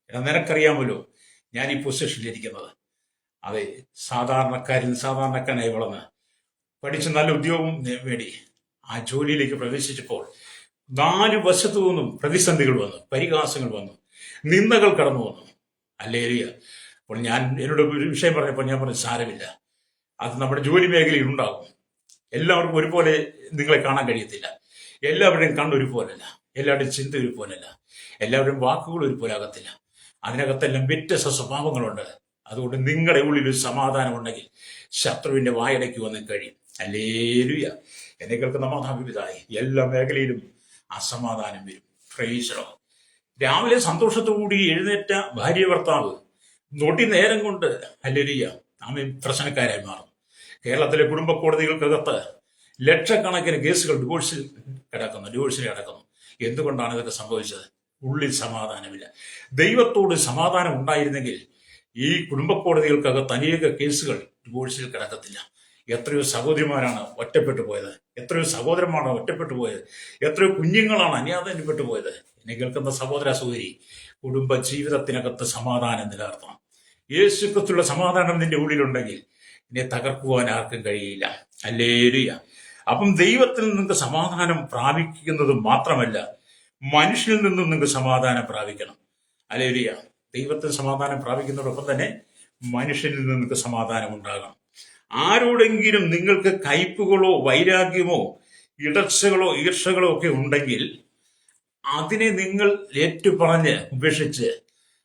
നിനക്കറിയാമല്ലോ ഞാൻ ഈ പൊസിഷനിലിരിക്കുന്നത്. അതെ, സാധാരണക്കാരനായി വളർന്ന് പഠിച്ച് നല്ല ഉദ്യോഗം നേടി ആ ജോലിയിലേക്ക് പ്രവേശിച്ചപ്പോൾ 4 വശത്തു നിന്നും പ്രതിസന്ധികൾ വന്നു, പരിഹാസങ്ങൾ വന്നു, നിന്ദകൾ കടന്നു വന്നു. ഹല്ലേലൂയ. അപ്പോൾ ഞാൻ എന്നോട് ഒരു വിഷയം പറഞ്ഞപ്പോൾ ഞാൻ പറഞ്ഞു, സാരമില്ല, അത് നമ്മുടെ ജോലി മേഖലയിൽ ഉണ്ടാകും. എല്ലാവർക്കും ഒരുപോലെ നിങ്ങളെ കാണാൻ കഴിയത്തില്ല, എല്ലാവരുടെയും കണ്ണ് ഒരുപോലല്ല, എല്ലാവരുടെയും ചിന്ത ഒരുപോലല്ല, എല്ലാവരുടെയും വാക്കുകൾ ഒരുപോലെ ആകത്തില്ല. അതിനകത്തെല്ലാം വ്യത്യസ്ത സ്വഭാവങ്ങളുണ്ട്. അതുകൊണ്ട് നിങ്ങളുടെ ഉള്ളിൽ ഒരു സമാധാനം ഉണ്ടെങ്കിൽ ശത്രുവിന്റെ വായടയ്ക്കുവാൻ കഴിയും. ഹല്ലേലൂയ. എന്നെ കേൾക്കുന്ന മാതാപിതായി, എല്ലാ മേഖലയിലും അസമാധാനം വരും. പ്രൈസ്. രാവിലെ സന്തോഷത്തോടുകൂടി എഴുന്നേറ്റ ഭാര്യ ഭർത്താവ് നൊടി നേരം കൊണ്ട്, ഹല്ലേലൂയ, ആമേൻ, പ്രശ്നക്കാരായി മാറും. കേരളത്തിലെ കുടുംബ കോടതികൾക്കകത്ത് ലക്ഷക്കണക്കിന് കേസുകൾ ഡിവോഴ്സിൽ കിടക്കുന്നു. എന്തുകൊണ്ടാണ് ഇതൊക്കെ സംഭവിച്ചത്? ഉള്ളിൽ സമാധാനമില്ല. ദൈവത്തോട് സമാധാനം ഉണ്ടായിരുന്നെങ്കിൽ ഈ കുടുംബ കോടതികൾക്കകത്ത് അനേക കേസുകൾ ഡിവോഴ്സിൽ കിടക്കത്തില്ല. എത്രയോ സഹോദരിമാരാണ് ഒറ്റപ്പെട്ടു പോയത്, എത്രയോ സഹോദരന്മാരാണ് ഒറ്റപ്പെട്ടു പോയത്, എത്രയോ കുഞ്ഞുങ്ങളാണ് അന്യാധീനപ്പെട്ടു പോയത്. എന്നെ കേൾക്കുന്ന സഹോദര സഹോദരി, കുടുംബ ജീവിതത്തിനകത്ത് സമാധാനം നിലനിർത്തണം. യേശുക്രിസ്തുവിന്റെ സമാധാനം നിന്റെ ഉള്ളിലുണ്ടെങ്കിൽ എന്നെ തകർക്കുവാൻ ആർക്കും കഴിയില്ല. ഹല്ലേലൂയ. അപ്പം ദൈവത്തിൽ നിങ്ങൾക്ക് സമാധാനം പ്രാപിക്കുന്നത് മാത്രമല്ല, മനുഷ്യനിൽ നിന്നും നിങ്ങൾക്ക് സമാധാനം പ്രാപിക്കണം. ഹല്ലേലൂയ. ദൈവത്തിൽ സമാധാനം പ്രാപിക്കുന്നതോടൊപ്പം തന്നെ മനുഷ്യനിൽ നിന്ന് നിങ്ങൾക്ക് സമാധാനം ഉണ്ടാകണം. ആരോടെങ്കിലും നിങ്ങൾക്ക് കയ്പുകളോ വൈരാഗ്യമോ ഇടർച്ചകളോ ഈർഷകളോ ഒക്കെ ഉണ്ടെങ്കിൽ അതിനെ നിങ്ങൾ ഏറ്റുപറഞ്ഞ് ഉപേക്ഷിച്ച്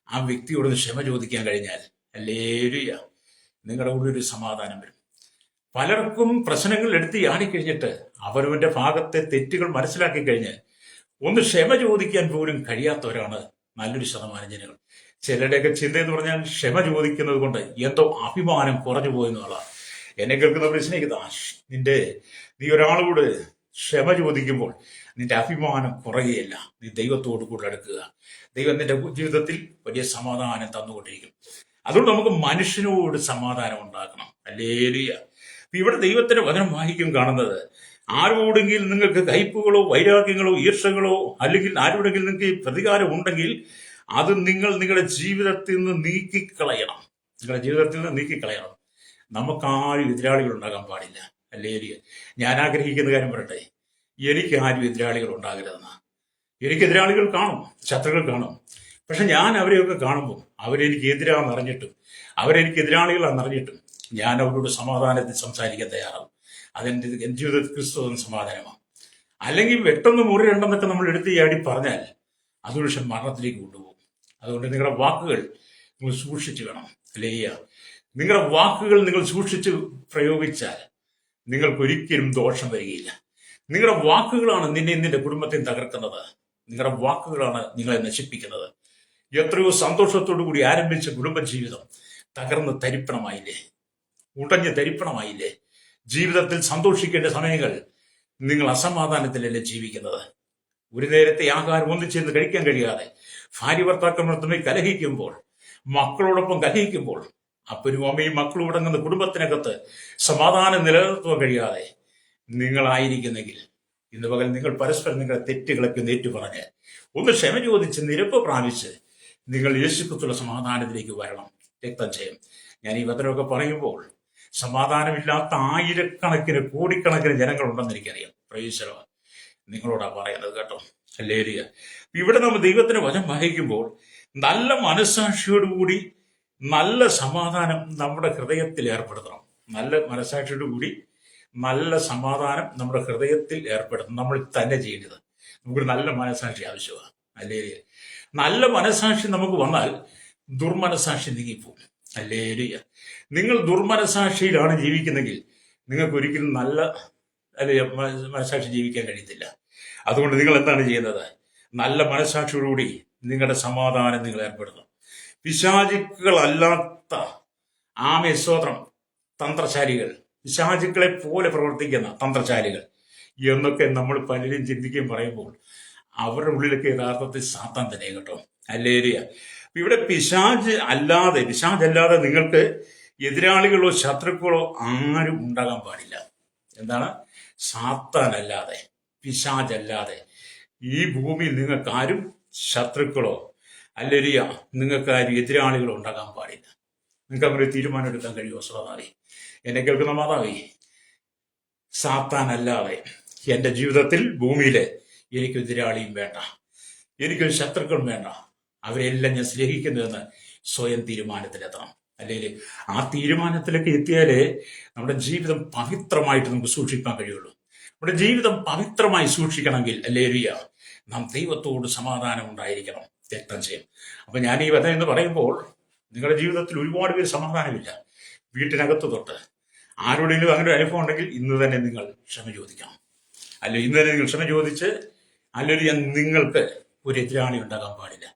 ആ വ്യക്തിയോട് ക്ഷമ ചോദിക്കാൻ കഴിഞ്ഞാൽ, ഹല്ലേലൂയ, നിങ്ങളുടെ ഉള്ളിൽ ഒരു സമാധാനം വരും. പലർക്കും പ്രശ്നങ്ങൾ എടുത്ത് ആടിക്കഴിഞ്ഞിട്ട് അവരവന്റെ ഭാഗത്തെ തെറ്റുകൾ മനസ്സിലാക്കി കഴിഞ്ഞ് ഒന്ന് ക്ഷമ ചോദിക്കാൻ പോലും കഴിയാത്തവരാണ് നല്ലൊരു ശതമാനം ജനങ്ങൾ. ചിലരുടെയൊക്കെ ചിന്ത എന്ന് പറഞ്ഞാൽ ക്ഷമ ചോദിക്കുന്നത് കൊണ്ട് എന്തോ അഭിമാനം കുറഞ്ഞു പോയെന്നുള്ളതാണ്. എന്നെ കേൾക്കുന്നവർ സ്നേഹിതാ, നീ ഒരാളോട് ക്ഷമ ചോദിക്കുമ്പോൾ നിന്റെ അഭിമാനം കുറയുകയല്ല, നീ ദൈവത്തോട് കൂടെ അടുക്കുക. ദൈവം നിന്റെ ജീവിതത്തിൽ വലിയ സമാധാനം തന്നുകൊണ്ടിരിക്കും. അതുകൊണ്ട് നമുക്ക് മനുഷ്യനോട് സമാധാനം ഉണ്ടാക്കണം. ഹല്ലേലൂയ. ഇവിടെ ദൈവത്തിന്റെ വചനം വായിക്കും കാണുന്നത്, ആരോടെങ്കിലും നിങ്ങൾക്ക് കയ്പുകളോ വൈരാഗ്യങ്ങളോ ഈർഷകളോ അല്ലെങ്കിൽ ആരോടെങ്കിലും നിങ്ങൾക്ക് പ്രതികാരം ഉണ്ടെങ്കിൽ അത് നിങ്ങളുടെ ജീവിതത്തിൽ നിന്ന് നീക്കിക്കളയണം. നിങ്ങളുടെ ജീവിതത്തിൽ നിന്ന് നീക്കിക്കളയണം. നമുക്കാരും എതിരാളികൾ ഉണ്ടാകാൻ പാടില്ല. ഹല്ലേലൂയ. ഞാൻ ആഗ്രഹിക്കുന്ന കാര്യം പറയട്ടെ, എനിക്ക് ആരും എതിരാളികൾ ഉണ്ടാകരുതെന്ന്. എനിക്ക് എതിരാളികൾ കാണും, ശത്രുക്കൾ കാണും. പക്ഷെ ഞാൻ അവരെയൊക്കെ കാണുമ്പോൾ അവരെനിക്ക് എതിരാണെന്ന് അറിഞ്ഞിട്ടും അവരെനിക്ക് എതിരാളികളാണെന്ന് അറിഞ്ഞിട്ടും ഞാൻ അവരോട് സമാധാനത്തിൽ സംസാരിക്കാൻ തയ്യാറാവും. അതെന്റെ ജീവിതത്തിൽ ക്രിസ്തു സമാധാനമാണ്. അല്ലെങ്കിൽ വെട്ടൊന്ന് മുറി രണ്ടെന്നൊക്കെ നമ്മൾ എടുത്ത് ചാടി പറഞ്ഞാൽ അത് പക്ഷെ മരണത്തിലേക്ക് കൊണ്ടുപോകും. അതുകൊണ്ട് നിങ്ങളുടെ വാക്കുകൾ നിങ്ങൾ സൂക്ഷിച്ചു വേണം. ഹല്ലേലൂയ. നിങ്ങളുടെ വാക്കുകൾ നിങ്ങൾ സൂക്ഷിച്ച് പ്രയോഗിച്ചാൽ നിങ്ങൾക്കൊരിക്കലും ദോഷം വരികയില്ല. നിങ്ങളുടെ വാക്കുകളാണ് നിന്നെ നിന്റെ കുടുംബത്തെ തകർക്കുന്നത്. നിങ്ങളുടെ വാക്കുകളാണ് നിങ്ങളെ നശിപ്പിക്കുന്നത്. എത്രയോ സന്തോഷത്തോടു കൂടി ആരംഭിച്ച കുടുംബജീവിതം തകർന്ന് തരിപ്പണമായില്ലേ, ഉടഞ്ഞ് തരിപ്പണമായില്ലേ? ജീവിതത്തിൽ സന്തോഷിക്കേണ്ട സമയങ്ങൾ നിങ്ങൾ അസമാധാനത്തിലല്ലേ ജീവിക്കുന്നത്? ഒരു നേരത്തെ ആഹാരം ഒന്നിച്ചെന്ന് കഴിക്കാൻ കഴിയാതെ ഭാര്യ ഭർത്താക്കന്മാർ തമ്മിൽ കലഹിക്കുമ്പോൾ, മക്കളോടൊപ്പം കലഹിക്കുമ്പോൾ, അപ്പനും അമ്മയും മക്കളും അടങ്ങുന്ന കുടുംബത്തിനകത്ത് സമാധാനം നിലനിർത്തുവാൻ കഴിയാതെ നിങ്ങളായിരിക്കുന്നെങ്കിൽ ഇന്ന് പകൽ നിങ്ങൾ പരസ്പരം നിങ്ങളുടെ തെറ്റുകളൊക്കെ നേറ്റുപറഞ്ഞ് ഒന്ന് ക്ഷമ ചോദിച്ച് നിരപ്പ് പ്രാപിച്ച് നിങ്ങൾ യേശുക്രിസ്തുവിന്റെ സമാധാനത്തിലേക്ക് വരണം. രക്തം ചെയ്യും. ഞാൻ ഈ വചനമൊക്കെ പറയുമ്പോൾ സമാധാനമില്ലാത്ത ആയിരക്കണക്കിന് കോടിക്കണക്കിന് ജനങ്ങളുണ്ടെന്ന് എനിക്കറിയാം. പ്രൈസലോ, നിങ്ങളോടാ പറയുന്നത് കേട്ടോ. ഹല്ലേലൂയ. ഇവിടെ നമ്മൾ ദൈവത്തിന്റെ വചനം വായിക്കുമ്പോൾ നല്ല മനസ്സാക്ഷിയോടുകൂടി നല്ല സമാധാനം നമ്മുടെ ഹൃദയത്തിൽ ഏർപ്പെടുത്തണം. നല്ല മനസ്സാക്ഷിയോടുകൂടി നല്ല സമാധാനം നമ്മുടെ ഹൃദയത്തിൽ ഏർപ്പെടുത്തണം. നമ്മൾ തന്നെ ചെയ്യേണ്ടത്. നമുക്കൊരു നല്ല മനസ്സാക്ഷി ആവശ്യമാണ്. ഹല്ലേലൂയ. നല്ല മനസ്സാക്ഷി നമുക്ക് വന്നാൽ ദുർമനസാക്ഷി നീങ്ങിപ്പോകും. ഹല്ലേലൂയ. നിങ്ങൾ ദുർമനസാക്ഷിയിലാണ് ജീവിക്കുന്നെങ്കിൽ നിങ്ങൾക്ക് ഒരിക്കലും നല്ല മനസ്സാക്ഷി ജീവിക്കാൻ കഴിയത്തില്ല. അതുകൊണ്ട് നിങ്ങൾ എന്താണ് ചെയ്യുന്നത്? നല്ല മനസ്സാക്ഷിയോടുകൂടി നിങ്ങളുടെ സമാധാനം നിങ്ങൾ ഏർപ്പെടുത്തണം. പിശാചുക്കളല്ലാത്ത സ്തോത്രം തന്ത്രശാലികൾ, പിശാചുക്കളെ പോലെ പ്രവർത്തിക്കുന്ന തന്ത്രശാലികൾ എന്നൊക്കെ നമ്മൾ പലരും ചിന്തിക്കുകയും പറയുമ്പോൾ അവരുടെ ഉള്ളിലൊക്കെ യഥാർത്ഥത്തിൽ സാത്താൻ തന്നെ കേട്ടോ. ഹല്ലേലൂയ. ഇവിടെ പിശാചല്ലാതെ നിങ്ങൾക്ക് എതിരാളികളോ ശത്രുക്കളോ ആരും ഉണ്ടാകാൻ പാടില്ല. എന്താണ്? സാത്താനല്ലാതെ, പിശാചല്ലാതെ ഈ ഭൂമിയിൽ നിങ്ങൾക്ക് ആരും ശത്രുക്കളോ ഹല്ലേലൂയ നിങ്ങൾക്ക് ആരും എതിരാളികളോ ഉണ്ടാകാൻ പാടില്ല. നിങ്ങൾക്ക് അങ്ങനെ ഒരു തീരുമാനം എടുക്കാൻ കഴിയുമോ? സഹോദരി, എന്നെ കേൾക്കുന്ന മാതാവേ, സാത്താനല്ലാതെ എൻ്റെ ജീവിതത്തിൽ ഭൂമിയിലെ എനിക്ക് എതിരാളിയും വേണ്ട, എനിക്കൊരു ശത്രുക്കളും വേണ്ട, അവരെല്ലാം ഞാൻ സ്നേഹിക്കുന്നുവെന്ന് സ്വയം തീരുമാനത്തിലെത്തണം. അല്ലെങ്കിൽ ആ തീരുമാനത്തിലേക്ക് എത്തിയാലേ നമ്മുടെ ജീവിതം പവിത്രമായിട്ട് നമുക്ക് സൂക്ഷിക്കാൻ കഴിയുള്ളൂ. നമ്മുടെ ജീവിതം പവിത്രമായി സൂക്ഷിക്കണമെങ്കിൽ ഹല്ലേലൂയ നാം ദൈവത്തോട് സമാധാനം ഉണ്ടായിരിക്കണം. രക്തം ചെയ്യും. അപ്പൊ ഞാൻ ഈ വചനം എന്ന് പറയുമ്പോൾ നിങ്ങളുടെ ജീവിതത്തിൽ ഒരുപാട് പേര് സമാധാനമില്ല. വീട്ടിനകത്ത് തൊട്ട് ആരോടെങ്കിലും അങ്ങനെ ഒരു അനുഭവം ഉണ്ടെങ്കിൽ ഇന്ന് തന്നെ നിങ്ങൾ ക്ഷമ ചോദിക്കണം. അല്ലെ ഇന്ന് തന്നെ നിങ്ങൾ ക്ഷമ ചോദിച്ച്, അല്ലെങ്കിൽ നിങ്ങൾക്ക് ഒരു എതിരാളി ഉണ്ടാകാൻ പാടില്ല,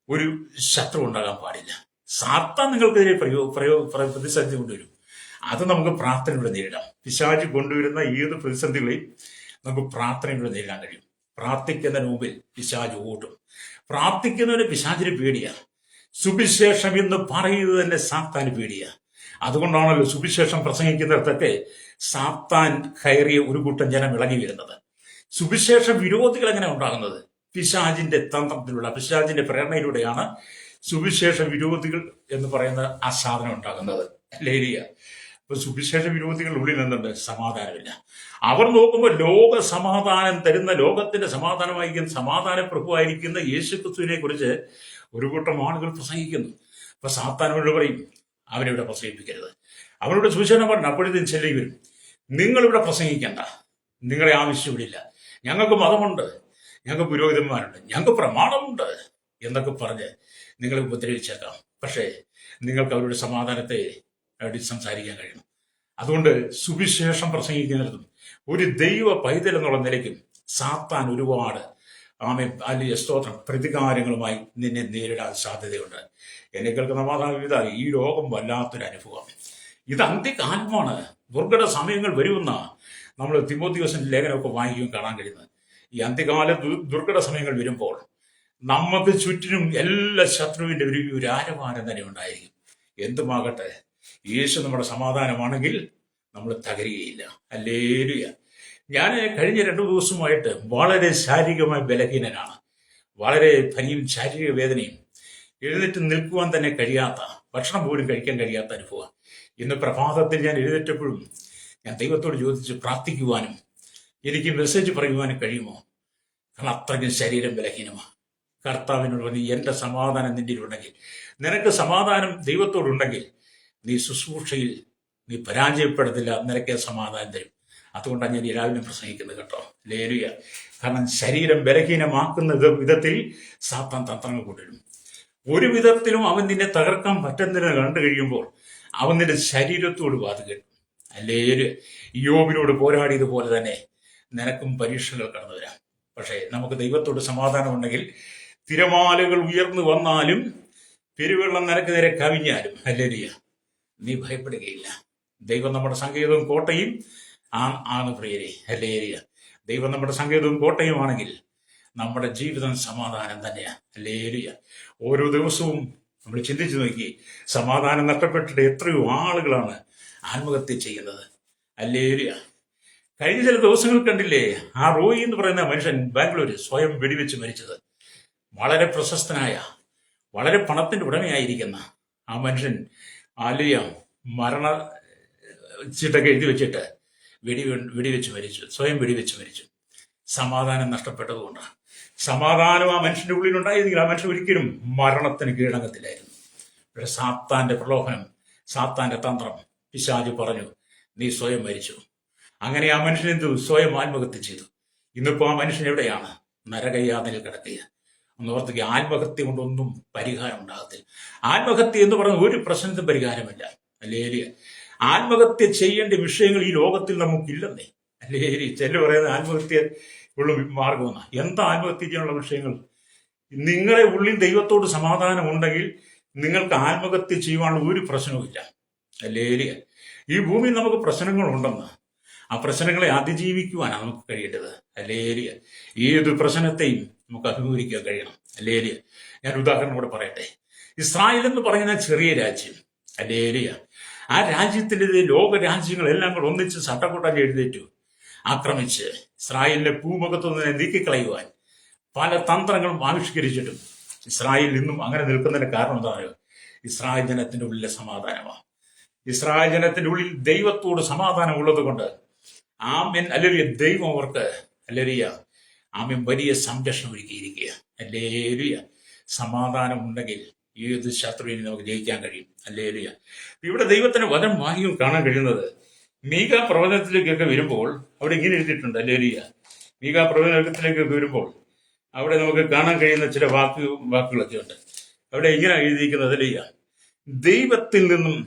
ഒരു ശത്രു ഉണ്ടാകാൻ പാടില്ല. സാത്താൻ നിങ്ങൾക്കെതിരെ പ്രതിസന്ധി കൊണ്ടുവരും. അത് നമുക്ക് പ്രാർത്ഥനയോടെ നേരിടാം. പിശാച് കൊണ്ടുവരുന്ന ഏത് പ്രതിസന്ധികളെയും നമുക്ക് പ്രാർത്ഥനയോടെ നേരിടാൻ കഴിയും. പ്രാർത്ഥിക്കുന്നതിന് മുമ്പിൽ പിശാച് ഓടും. പ്രാർത്ഥിക്കുന്നവന് പിശാചിന് പേടിയാ. സുവിശേഷം എന്ന് പറയുന്നത് തന്നെ സാത്താന് പേടിയാ. അതുകൊണ്ടാണല്ലോ സുവിശേഷം പ്രസംഗിക്കുന്നിടത്തൊക്കെ സാത്താൻ കയറിയ ഒരു കൂട്ടം ജനം ഇളകി വരുന്നത്. സുവിശേഷ വിരോധികൾ എങ്ങനെ ഉണ്ടാകുന്നത്? പിശാചിന്റെ തന്ത്രത്തിലുള്ള, പിശാചിന്റെ പ്രേരണയിലൂടെയാണ് സുവിശേഷ വിരോധികൾ എന്ന് പറയുന്ന ആ സാധനം ഉണ്ടാകുന്നത്. ഹല്ലേലൂയ. ഇപ്പൊ സുവിശേഷ വിരോധികൾ ഉള്ളിൽ നിന്നുണ്ട് സമാധാനമില്ല. അവർ നോക്കുമ്പോൾ ലോക സമാധാനം തരുന്ന, ലോകത്തിന്റെ സമാധാനമായിരിക്കുന്ന, സമാധാന പ്രഭുവായിരിക്കുന്ന യേശുക്രിസ്തുവിനെ കുറിച്ച് ഒരു കൂട്ടം ആളുകൾ പ്രസംഗിക്കുന്നു. അപ്പൊ സാത്താനോട് പറയും, അവനിവിടെ പ്രസംഗിപ്പിക്കരുത്, അവനോട് സുവിശേഷം പറഞ്ഞു. അപ്പോഴത്തേക്കും ചെല്ലി വരും, നിങ്ങളിവിടെ പ്രസംഗിക്കണ്ട, നിങ്ങളെ ആവശ്യമില്ല, ഞങ്ങൾക്ക് മതമുണ്ട്, ഞങ്ങൾക്ക് പുരോഹിതന്മാരുണ്ട്, ഞങ്ങൾക്ക് പ്രമാണമുണ്ട് എന്നൊക്കെ പറഞ്ഞ് നിങ്ങളെ ഉപദ്രവിച്ചേക്കാം. പക്ഷേ നിങ്ങൾക്ക് അവരുടെ സമാധാനത്തെ സംസാരിക്കാൻ കഴിയണം. അതുകൊണ്ട് സുവിശേഷം പ്രസംഗിക്കുന്നിടത്തും ഒരു ദൈവ പൈതൽ എന്നുള്ള നിലയ്ക്കും സാത്താൻ ഒരുപാട് സ്തോത്രം പ്രതികാരങ്ങളുമായി നിന്നെ നേരിടാൻ സാധ്യതയുണ്ട്. എന്നെ കേൾക്കുന്ന മാതാപിതാ, ഈ ലോകം വല്ലാത്തൊരു അനുഭവം. ഇത് അന്ത്യകാലമാണ്, ദുർഘട സമയങ്ങൾ വരുമെന്ന നമ്മൾ തിമോഥെയോസിന്റെ ലേഖനമൊക്കെ വായിക്കുകയും കാണാൻ കഴിയുന്നത്. ഈ അന്ത്യകാല ദുർഘട സമയങ്ങൾ വരുമ്പോൾ നമുക്ക് ചുറ്റിനും എല്ലാ ശത്രുവിന്റെ ഒരു ആരവാരം തന്നെ ഉണ്ടായിരിക്കും. എന്തുമാകട്ടെ, യേശു നമ്മുടെ സമാധാനമാണെങ്കിൽ നമ്മൾ തകരുകയില്ല. ഹല്ലേലൂയ. ഞാൻ കഴിഞ്ഞ 2 ദിവസമായിട്ട് വളരെ ശാരീരികമായി ബലഹീനനാണ്. വളരെ പനിയും ശാരീരിക വേദനയും, എഴുന്നേറ്റ് നിൽക്കുവാൻ തന്നെ കഴിയാത്ത, ഭക്ഷണം പോലും കഴിക്കാൻ കഴിയാത്ത അനുഭവം. ഇന്ന് പ്രഭാതത്തിൽ ഞാൻ എഴുന്നേറ്റപ്പോഴും ഞാൻ ദൈവത്തോട് ചോദിച്ച് പ്രാർത്ഥിക്കുവാനും എനിക്ക് മെസ്സേജ് പറയുവാനും കഴിയുമോ? കാരണം അത്രയ്ക്കും ശരീരം ബലഹീനമാണ്. കർത്താവിനോട് പറഞ്ഞു, എൻ്റെ സമാധാനം നിന്റെ ഉണ്ടെങ്കിൽ, നിനക്ക് സമാധാനം ദൈവത്തോടുണ്ടെങ്കിൽ നീ ശുശ്രൂഷയിൽ നീ പരാജയപ്പെടത്തില്ല, നിനക്ക് സമാധാനം തരും. അതുകൊണ്ടാണ് ഞാൻ രാവിലെ പ്രസംഗിക്കുന്നത് കേട്ടോ. ഹല്ലേലൂയ. കാരണം ശരീരം ബലഹീനമാക്കുന്ന വിധത്തിൽ സാത്താൻ തന്ത്രങ്ങൾ കൊണ്ടുവരും. ഒരു വിധത്തിലും അവൻ നിന്നെ തകർക്കാൻ പറ്റുന്നതിന് കണ്ടു കഴിയുമ്പോൾ അവൻ നിന്റെ ശരീരത്തോട് ബാധകൻ. ഹല്ലേലൂയ. യോബിനോട് പോരാടിയതുപോലെ തന്നെ നിനക്കും പരീക്ഷകൾ കടന്നു വരാം. പക്ഷേ നമുക്ക് ദൈവത്തോട് സമാധാനം ഉണ്ടെങ്കിൽ തിരമാലകൾ ഉയർന്നു വന്നാലും പെരുവെള്ളം നിനക്ക് നേരെ കവിഞ്ഞാലും ഹല്ലേലൂയ നീ ഭയപ്പെടുകയില്ല. ദൈവം നമ്മുടെ സങ്കേതവും കോട്ടയും ആണ് പ്രിയരെ. ഹല്ലേലൂയ. ദൈവം നമ്മുടെ സങ്കേതവും കോട്ടയുമാണെങ്കിൽ നമ്മുടെ ജീവിതം സമാധാനം തന്നെയാണ്. ഹല്ലേലൂയ. ഓരോ ദിവസവും നമ്മൾ ചിന്തിച്ചു നോക്കി, സമാധാനം നഷ്ടപ്പെട്ടിട്ട് എത്രയോ ആളുകളാണ് ആത്മഹത്യ ചെയ്യുന്നത്. ഹല്ലേലൂയ. കഴിഞ്ഞ ചില ദിവസങ്ങൾ കണ്ടില്ലേ, ആ റോയി എന്ന് പറയുന്ന മനുഷ്യൻ ബാംഗ്ലൂർ സ്വയം വെടിവെച്ച് മരിച്ചത്. വളരെ പ്രശസ്തനായ, വളരെ പണത്തിന്റെ ഉടമയായിരിക്കുന്ന ആ മനുഷ്യൻ ആലുയ മരണ ചീട്ടൊക്കെ എഴുതി വെച്ചിട്ട് വെടിവെച്ച് മരിച്ചു, സ്വയം വെടിവെച്ച് മരിച്ചു. സമാധാനം നഷ്ടപ്പെട്ടതുകൊണ്ടാണ്. സമാധാനം ആ മനുഷ്യന്റെ ഉള്ളിലുണ്ടായിരുന്നെങ്കിൽ ആ മനുഷ്യൻ ഒരിക്കലും മരണത്തിന് കീഴടങ്ങത്തില്ലായിരുന്നു. പക്ഷെ സാത്താന്റെ പ്രലോഭനം, സാത്താന്റെ തന്ത്രം, പിശാച് പറഞ്ഞു നീ സ്വയം മരിച്ചു. അങ്ങനെ ആ മനുഷ്യൻ എന്തു സ്വയം ആത്മഹത്യ ചെയ്തു. ഇന്നിപ്പോ ആ മനുഷ്യൻ എവിടെയാണ്? നരകയാതനയിൽ കിടക്കുക. ഒന്ന് ഓർത്തേക്ക്, ആത്മഹത്യ കൊണ്ടൊന്നും പരിഹാരം ഉണ്ടാകത്തില്ല. ആത്മഹത്യ എന്ന് പറയുന്ന ഒരു പ്രശ്നത്തിന് പരിഹാരമല്ല. അല്ലേരിയ ആത്മഹത്യ ചെയ്യേണ്ട വിഷയങ്ങൾ ഈ ലോകത്തിൽ നമുക്കില്ലെന്നേ. അല്ലേരി ചെല്ലു പറയുന്നത് ആത്മഹത്യ ഉള്ള മാർഗമെന്ന. എന്താ ആത്മഹത്യ ചെയ്യാനുള്ള വിഷയങ്ങൾ? നിങ്ങളെ ഉള്ളിൽ ദൈവത്തോട് സമാധാനം ഉണ്ടെങ്കിൽ നിങ്ങൾക്ക് ആത്മഹത്യ ചെയ്യുവാനുള്ള ഒരു പ്രശ്നവുമില്ല. അല്ലേരിയ ഈ ഭൂമിയിൽ നമുക്ക് പ്രശ്നങ്ങളുണ്ടെന്ന്, ആ പ്രശ്നങ്ങളെ അതിജീവിക്കുവാനാണ് നമുക്ക് കഴിയേണ്ടത്. അല്ലേരിയ ഏത് പ്രശ്നത്തെയും നമുക്ക് അഭിമുഖീകരിക്കാൻ കഴിയണം. അല്ലേരിയ ഞാൻ ഉദാഹരണം കൂടെ പറയട്ടെ. ഇസ്രായേൽ എന്ന് പറയുന്ന ചെറിയ രാജ്യം, അല്ലേരിയ ആ രാജ്യത്തിൻ്റെ ലോക രാജ്യങ്ങളെല്ലാം കൂടെ ഒന്നിച്ച് ചട്ടക്കൂട്ടാൻ എഴുന്നേറ്റു ആക്രമിച്ച് ഇസ്രായേലിന്റെ ഭൂമുഖത്തു നിന്ന് നീക്കിക്കളയുവാൻ പല തന്ത്രങ്ങളും ആവിഷ്കരിച്ചിട്ടും ഇസ്രായേൽ ഇന്നും അങ്ങനെ നിൽക്കുന്നതിന്റെ കാരണം എന്താണോ? ഇസ്രായേൽ ജനത്തിന്റെ ഉള്ളിലെ സമാധാനമാണ്. ഇസ്രായേൽ ജനത്തിന്റെ ഉള്ളിൽ ദൈവത്തോട് സമാധാനം ഉള്ളത് കൊണ്ട് ആമേൻ അല്ലേലൂയ ദൈവം അവർക്ക് അല്ലേലൂയ ആമേൻ വലിയ സംരക്ഷണം ഒരുക്കിയിരിക്കുക. അല്ലേലൂയ സമാധാനം ഉണ്ടെങ്കിൽ ഏത് ശത്രുവിനെ നമുക്ക് ജയിക്കാൻ കഴിയും. അല്ലേലൂയ ഇവിടെ ദൈവത്തിന്റെ വചനം വാക്യം കാണാൻ കഴിയുന്നത് മീക പ്രവചനത്തിലേക്കൊക്കെ വരുമ്പോൾ അവിടെ ഇങ്ങനെ എഴുതിയിട്ടുണ്ട്. അല്ലേലൂയ മീക പ്രവചനത്തിലേക്കൊക്കെ വരുമ്പോൾ അവിടെ നമുക്ക് കാണാൻ കഴിയുന്ന ചില വാക്കുകളൊക്കെ ഉണ്ട്. അവിടെ ഇങ്ങനെ എഴുതിയിരിക്കുന്നത് അല്ലേലൂയ ദൈവത്തിൽ നിന്നും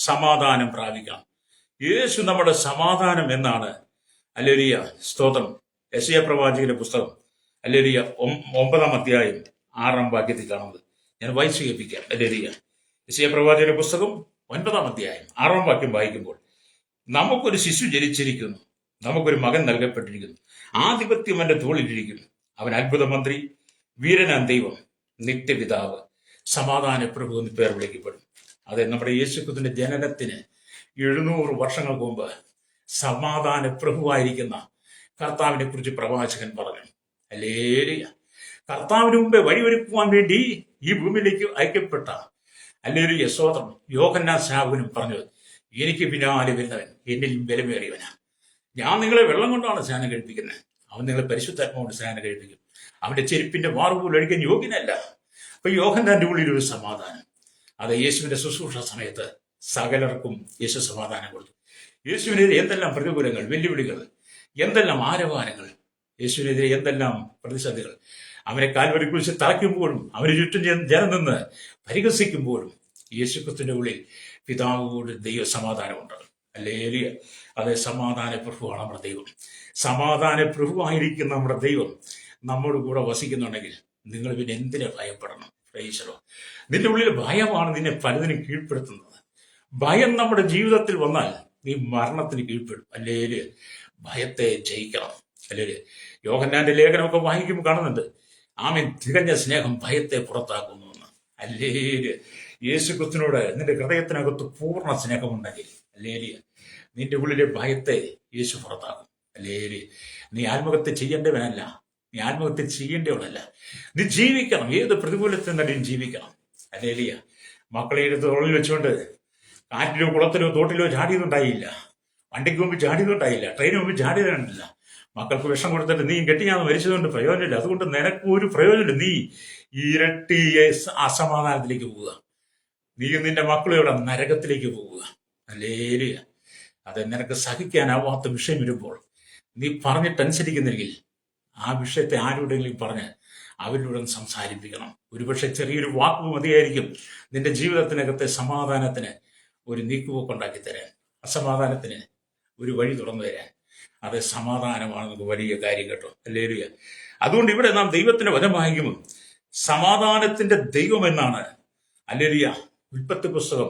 സമാധാനം പ്രാപിക്കാം. യേശു നമ്മുടെ സമാധാനം എന്നാണ് അല്ലേലൂയ സ്തോത്രം. യെശയ്യാ പ്രവാചകന്റെ പുസ്തകം അല്ലേലൂയ 9-ാം അധ്യായം 6-ാം വാക്യത്തിൽ കാണുന്നത് ഞാൻ വായിച്ചു കേൾപ്പിക്കാം. അല്ലേലൂയ യെശയ്യാ പ്രവാചകന്റെ പുസ്തകം 9-ാം അധ്യായം 6-ാം വാക്യം വായിക്കുമ്പോൾ നമുക്കൊരു ശിശു ജനിച്ചിരിക്കുന്നു, നമുക്കൊരു മകൻ നൽകപ്പെട്ടിരിക്കുന്നു, ആധിപത്യം അവന്റെ തോളിലിരിക്കുന്നു, അവൻ അത്ഭുത മന്ത്രി, വീരനാം ദൈവം, നിത്യപിതാവ്, സമാധാന പ്രഭു എന്ന് പേർ വിളിക്കപ്പെടും. അതെ, നമ്മുടെ യേശുക്രിസ്തുവിന്റെ ജനനത്തിന് 700 വർഷങ്ങൾക്ക് മുമ്പ് സമാധാന പ്രഭുവായിരിക്കുന്ന കർത്താവിനെ കുറിച്ച് പ്രവാചകൻ പറഞ്ഞു. അല്ലേലൂയ കർത്താവിന് മുമ്പേ വഴിയൊരുക്കുവാൻ വേണ്ടി ഈ ഭൂമിയിലേക്ക് അയക്കപ്പെട്ട അല്ലേലൂയ സ്തോത്രം യോഹന്നാൻ സ്നാപകനും പറഞ്ഞു, എനിക്ക് പിന്നാലെ വരുന്നവൻ എന്നിലും ബലമേറിയവനാ. ഞാൻ നിങ്ങളെ വെള്ളം കൊണ്ടാണ് സ്നാനം കഴിപ്പിക്കുന്നത്, അവൻ നിങ്ങളെ പരിശുദ്ധാത്മാവോട് സ്നാനം കഴിപ്പിക്കും. അവന്റെ ചെരുപ്പിന്റെ മാറുപോലും ഒഴിക്കാൻ യോഗ്യനല്ല. അപ്പൊ യോഹന്നാന്റെ ഉള്ളിൽ ഒരു സമാധാനം. അത് യേശുവിന്റെ ശുശ്രൂഷ സമയത്ത് സകലർക്കും യേശു സമാധാനം കൊടുത്തു. യേശുവിനെതിരെ എന്തെല്ലാം പ്രതികൂലങ്ങൾ, വെല്ലുവിളികൾ, എന്തെല്ലാം ആരവാരങ്ങൾ, യേശുവിനെതിരെ എന്തെല്ലാം പ്രതിസന്ധികൾ. അവനെ കാൽവരി കുറിച്ച് തറയ്ക്കുമ്പോഴും അവന് ചുറ്റും ജനം നിന്ന് പരിഹസിക്കുമ്പോഴും യേശുക്രിസ്തുവിന്റെ ഉള്ളിൽ പിതാവോട് ദൈവ സമാധാനമുണ്ട്. അല്ലേലൂയ അതെ, സമാധാന പ്രഭുവാണ് നമ്മുടെ ദൈവം. സമാധാന പ്രഭുവായിരിക്കുന്ന നമ്മുടെ ദൈവം നമ്മോട് കൂടെ വസിക്കുന്നുണ്ടെങ്കിൽ നിങ്ങൾ പിന്നെ എന്തിനെ ഭയപ്പെടണം? പ്രൈസലോ നിന്റെ ഉള്ളിൽ ഭയമാണ് നിന്നെ പലതിനും കീഴ്പ്പെടുത്തുന്നത്. ഭയം നമ്മുടെ ജീവിതത്തിൽ വന്നാൽ നീ മരണത്തിന് കീഴ്പ്പെടും. അല്ലേല് ഭയത്തെ ജയിക്കണം. അല്ലേല് യോഹന്നാന്റെ ലേഖനമൊക്കെ വായിക്കുമ്പോൾ കാണുന്നുണ്ട്, ആമേൻ തികഞ്ഞ സ്നേഹം ഭയത്തെ പുറത്താക്കുന്നു എന്ന്. അല്ലേല് യേശുക്രിസ്തുവിനോട് നിന്റെ ഹൃദയത്തിനകത്ത് പൂർണ്ണ സ്നേഹമുണ്ടെങ്കിൽ അല്ലേല് നിന്റെ ഉള്ളിലെ ഭയത്തെ യേശു പുറത്താക്കും. അല്ലേല് നീ ആത്മഹത്യ ചെയ്യേണ്ടവനല്ല, നീ ആത്മഹത്യ ചെയ്യേണ്ടവനല്ല, നീ ജീവിക്കണം. ഏത് പ്രതികൂലത്തിൽ നിന്നും ജീവിക്കണം. അല്ലേലിയ മക്കളെ എടുത്ത് തോളിൽ വെച്ചുകൊണ്ട് കാറ്റിലോ കുളത്തിലോ തോട്ടിലോ ചാടിയതുണ്ടായില്ല, വണ്ടിക്ക് മുമ്പ് ചാടിയതുണ്ടായില്ല, ട്രെയിന് മുമ്പ് ചാടിയതുണ്ടല്ല. മക്കൾക്ക് വിഷം കൊടുത്തിട്ട് നീ കെട്ടിയാന്ന് മരിച്ചതുകൊണ്ട് പ്രയോജനമില്ല. അതുകൊണ്ട് നിനക്ക് ഒരു പ്രയോജനമില്ല. നീ ഇരട്ടി അസമാധാനത്തിലേക്ക് പോവുക. നീ നിന്റെ മക്കളെവിടെ നരകത്തിലേക്ക് പോവുക. അല്ലേലിയ അത് നിനക്ക് സഹിക്കാനാവാത്ത വിഷയം വരുമ്പോൾ നീ പറഞ്ഞിട്ടനുസരിക്കുന്നെങ്കിൽ ആ വിഷയത്തെ ആരോടെങ്കിലും പറഞ്ഞ് അവരിലൂടെ സംസാരിപ്പിക്കണം. ഒരുപക്ഷെ ചെറിയൊരു വാക്ക് മതിയായിരിക്കും നിന്റെ ജീവിതത്തിനകത്തെ സമാധാനത്തിന് ഒരു നീക്കുപോക്കുണ്ടാക്കി തരാൻ, അസമാധാനത്തിന് ഒരു വഴി തുറന്നു തരാൻ. അത് സമാധാനമാണ് നമുക്ക് വലിയ കാര്യം കേട്ടോ. ഹല്ലേലൂയ. അതുകൊണ്ട് ഇവിടെ നാം ദൈവത്തിന്റെ വചനം വായിക്കുമ്പോൾ സമാധാനത്തിന്റെ ദൈവം എന്നാണ് ഹല്ലേലൂയ ഉൽപ്പത്തി പുസ്തകം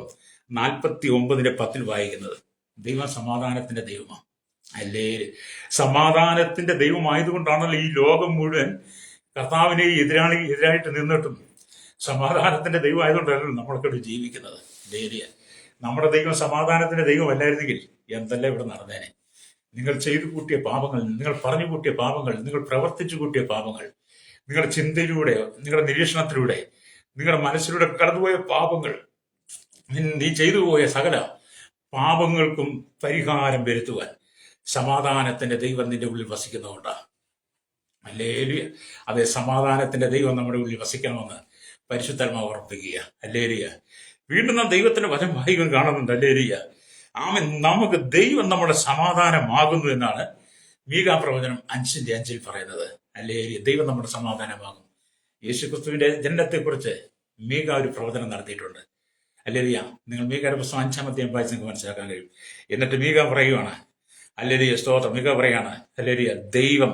49:10 വായിക്കുന്നത്. ദൈവം സമാധാനത്തിന്റെ ദൈവമാണ്. അല്ലേ, സമാധാനത്തിന്റെ ദൈവമായതുകൊണ്ടാണല്ലോ ഈ ലോകം മുഴുവൻ കർത്താവിനെ എതിരായിട്ട് നിന്നിട്ടും സമാധാനത്തിന്റെ ദൈവം ആയതുകൊണ്ടല്ലോ നമ്മളൊക്കെ ജീവിക്കുന്നത്. ലേലിയ നമ്മുടെ ദൈവം സമാധാനത്തിന്റെ ദൈവം അല്ലായിരുന്നെങ്കിൽ എന്തെല്ലാം ഇവിടെ നടന്നേനെ. നിങ്ങൾ ചെയ്തു കൂട്ടിയ പാപങ്ങൾ, നിങ്ങൾ പറഞ്ഞു കൂട്ടിയ പാപങ്ങൾ, നിങ്ങൾ പ്രവർത്തിച്ചു കൂട്ടിയ പാപങ്ങൾ, നിങ്ങളുടെ ചിന്തയിലൂടെ, നിങ്ങളുടെ നിരീക്ഷണത്തിലൂടെ, നിങ്ങളുടെ മനസ്സിലൂടെ കടന്നുപോയ പാപങ്ങൾ, നീ ചെയ്തു പോയ സകല പാപങ്ങൾക്കും പരിഹാരം വരുത്തുവാൻ സമാധാനത്തിന്റെ ദൈവം നിന്റെ ഉള്ളിൽ വസിക്കുന്നതുകൊണ്ടാണ്. ഹല്ലേലൂയ. അതെ, സമാധാനത്തിന്റെ ദൈവം നമ്മുടെ ഉള്ളിൽ വസിക്കണമെന്ന് പരിശുദ്ധാത്മാവ് ഓർപ്പിക്കുക. ഹല്ലേലൂയ. വീണ്ടും നാം ദൈവത്തിന്റെ വചനം വായിക്കാൻ കാണുന്നുണ്ട്. ഹല്ലേലൂയ. ആമേൻ. നമുക്ക് ദൈവം നമ്മുടെ സമാധാനമാകുന്നു എന്നാണ് മീകാ പ്രവചനം 5:5 പറയുന്നത്. ഹല്ലേലൂയ. ദൈവം നമ്മുടെ സമാധാനമാകും. യേശുക്രിസ്തുവിന്റെ ജനനത്തെക്കുറിച്ച് മീക ഒരു പ്രവചനം നടത്തിയിട്ടുണ്ട്. ഹല്ലേലൂയ. നിങ്ങൾ മീകയുടെ പുസ്തകം 5-ാം അധ്യായം വായിച്ച് നിങ്ങൾക്ക് മനസ്സിലാക്കാൻ കഴിയും. എന്നിട്ട് മീക പറയുകയാണ്, ഹല്ലേലൂയ, സ്തോത്രം. മീക പറയാണ്, ഹല്ലേലൂയ, ദൈവം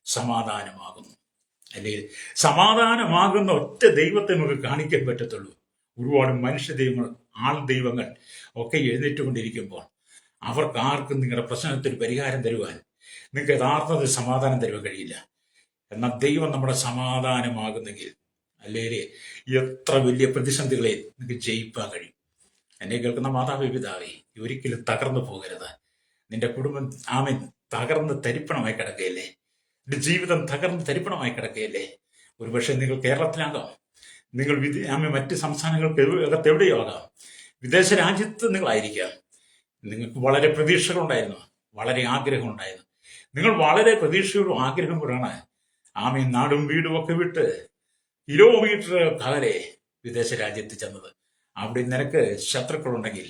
സമാധാനമാകുന്നു. അല്ലെങ്കിൽ സമാധാനമാകുന്ന ഒറ്റ ദൈവത്തെ നമുക്ക് കാണിക്കാൻ പറ്റത്തുള്ളൂ. ഒരുപാട് മനുഷ്യ ദൈവങ്ങൾ, ആൾ ദൈവങ്ങൾ ഒക്കെ എഴുന്നേറ്റുകൊണ്ടിരിക്കുമ്പോൾ അവർക്ക് ആർക്കും നിങ്ങളുടെ പ്രശ്നത്തിന് പരിഹാരം തരുവാൻ, നിങ്ങൾക്ക് യഥാർത്ഥത്തിൽ സമാധാനം തരുവാൻ കഴിയില്ല. എന്നാൽ ദൈവം നമ്മുടെ സമാധാനമാകുന്നെങ്കിൽ അല്ലേലേ എത്ര വലിയ പ്രതിസന്ധികളെ നിങ്ങൾക്ക് ജയിപ്പാൻ കഴിയും. എന്നെ കേൾക്കുന്ന മാതാവേ, പിതാവേ, ഒരിക്കലും തകർന്നു പോകരുത്. നിന്റെ കുടുംബം ആമേൻ തകർന്ന് തരിപ്പണമായി കിടക്കുകയല്ലേ? നിന്റെ ജീവിതം തകർന്ന് തരിപ്പണമായി കിടക്കുകയല്ലേ? ഒരുപക്ഷെ നിങ്ങൾ കേരളത്തിലാകാം, നിങ്ങൾ മറ്റ് സംസ്ഥാനങ്ങൾക്ക് അകത്ത് എവിടെയോ ആകാം, വിദേശ രാജ്യത്ത് നിങ്ങളായിരിക്കാം. നിങ്ങൾക്ക് വളരെ പ്രതീക്ഷകളുണ്ടായിരുന്നു, വളരെ ആഗ്രഹമുണ്ടായിരുന്നു. നിങ്ങൾ വളരെ പ്രതീക്ഷയോടും ആഗ്രഹം കൂടാണ് ആമീൻ നാടും വീടും ഒക്കെ വിട്ട് കിലോമീറ്റർ അകലെ വിദേശ രാജ്യത്ത് ചെന്നത്. അവിടെ നിനക്ക് ശത്രുക്കളുണ്ടെങ്കിൽ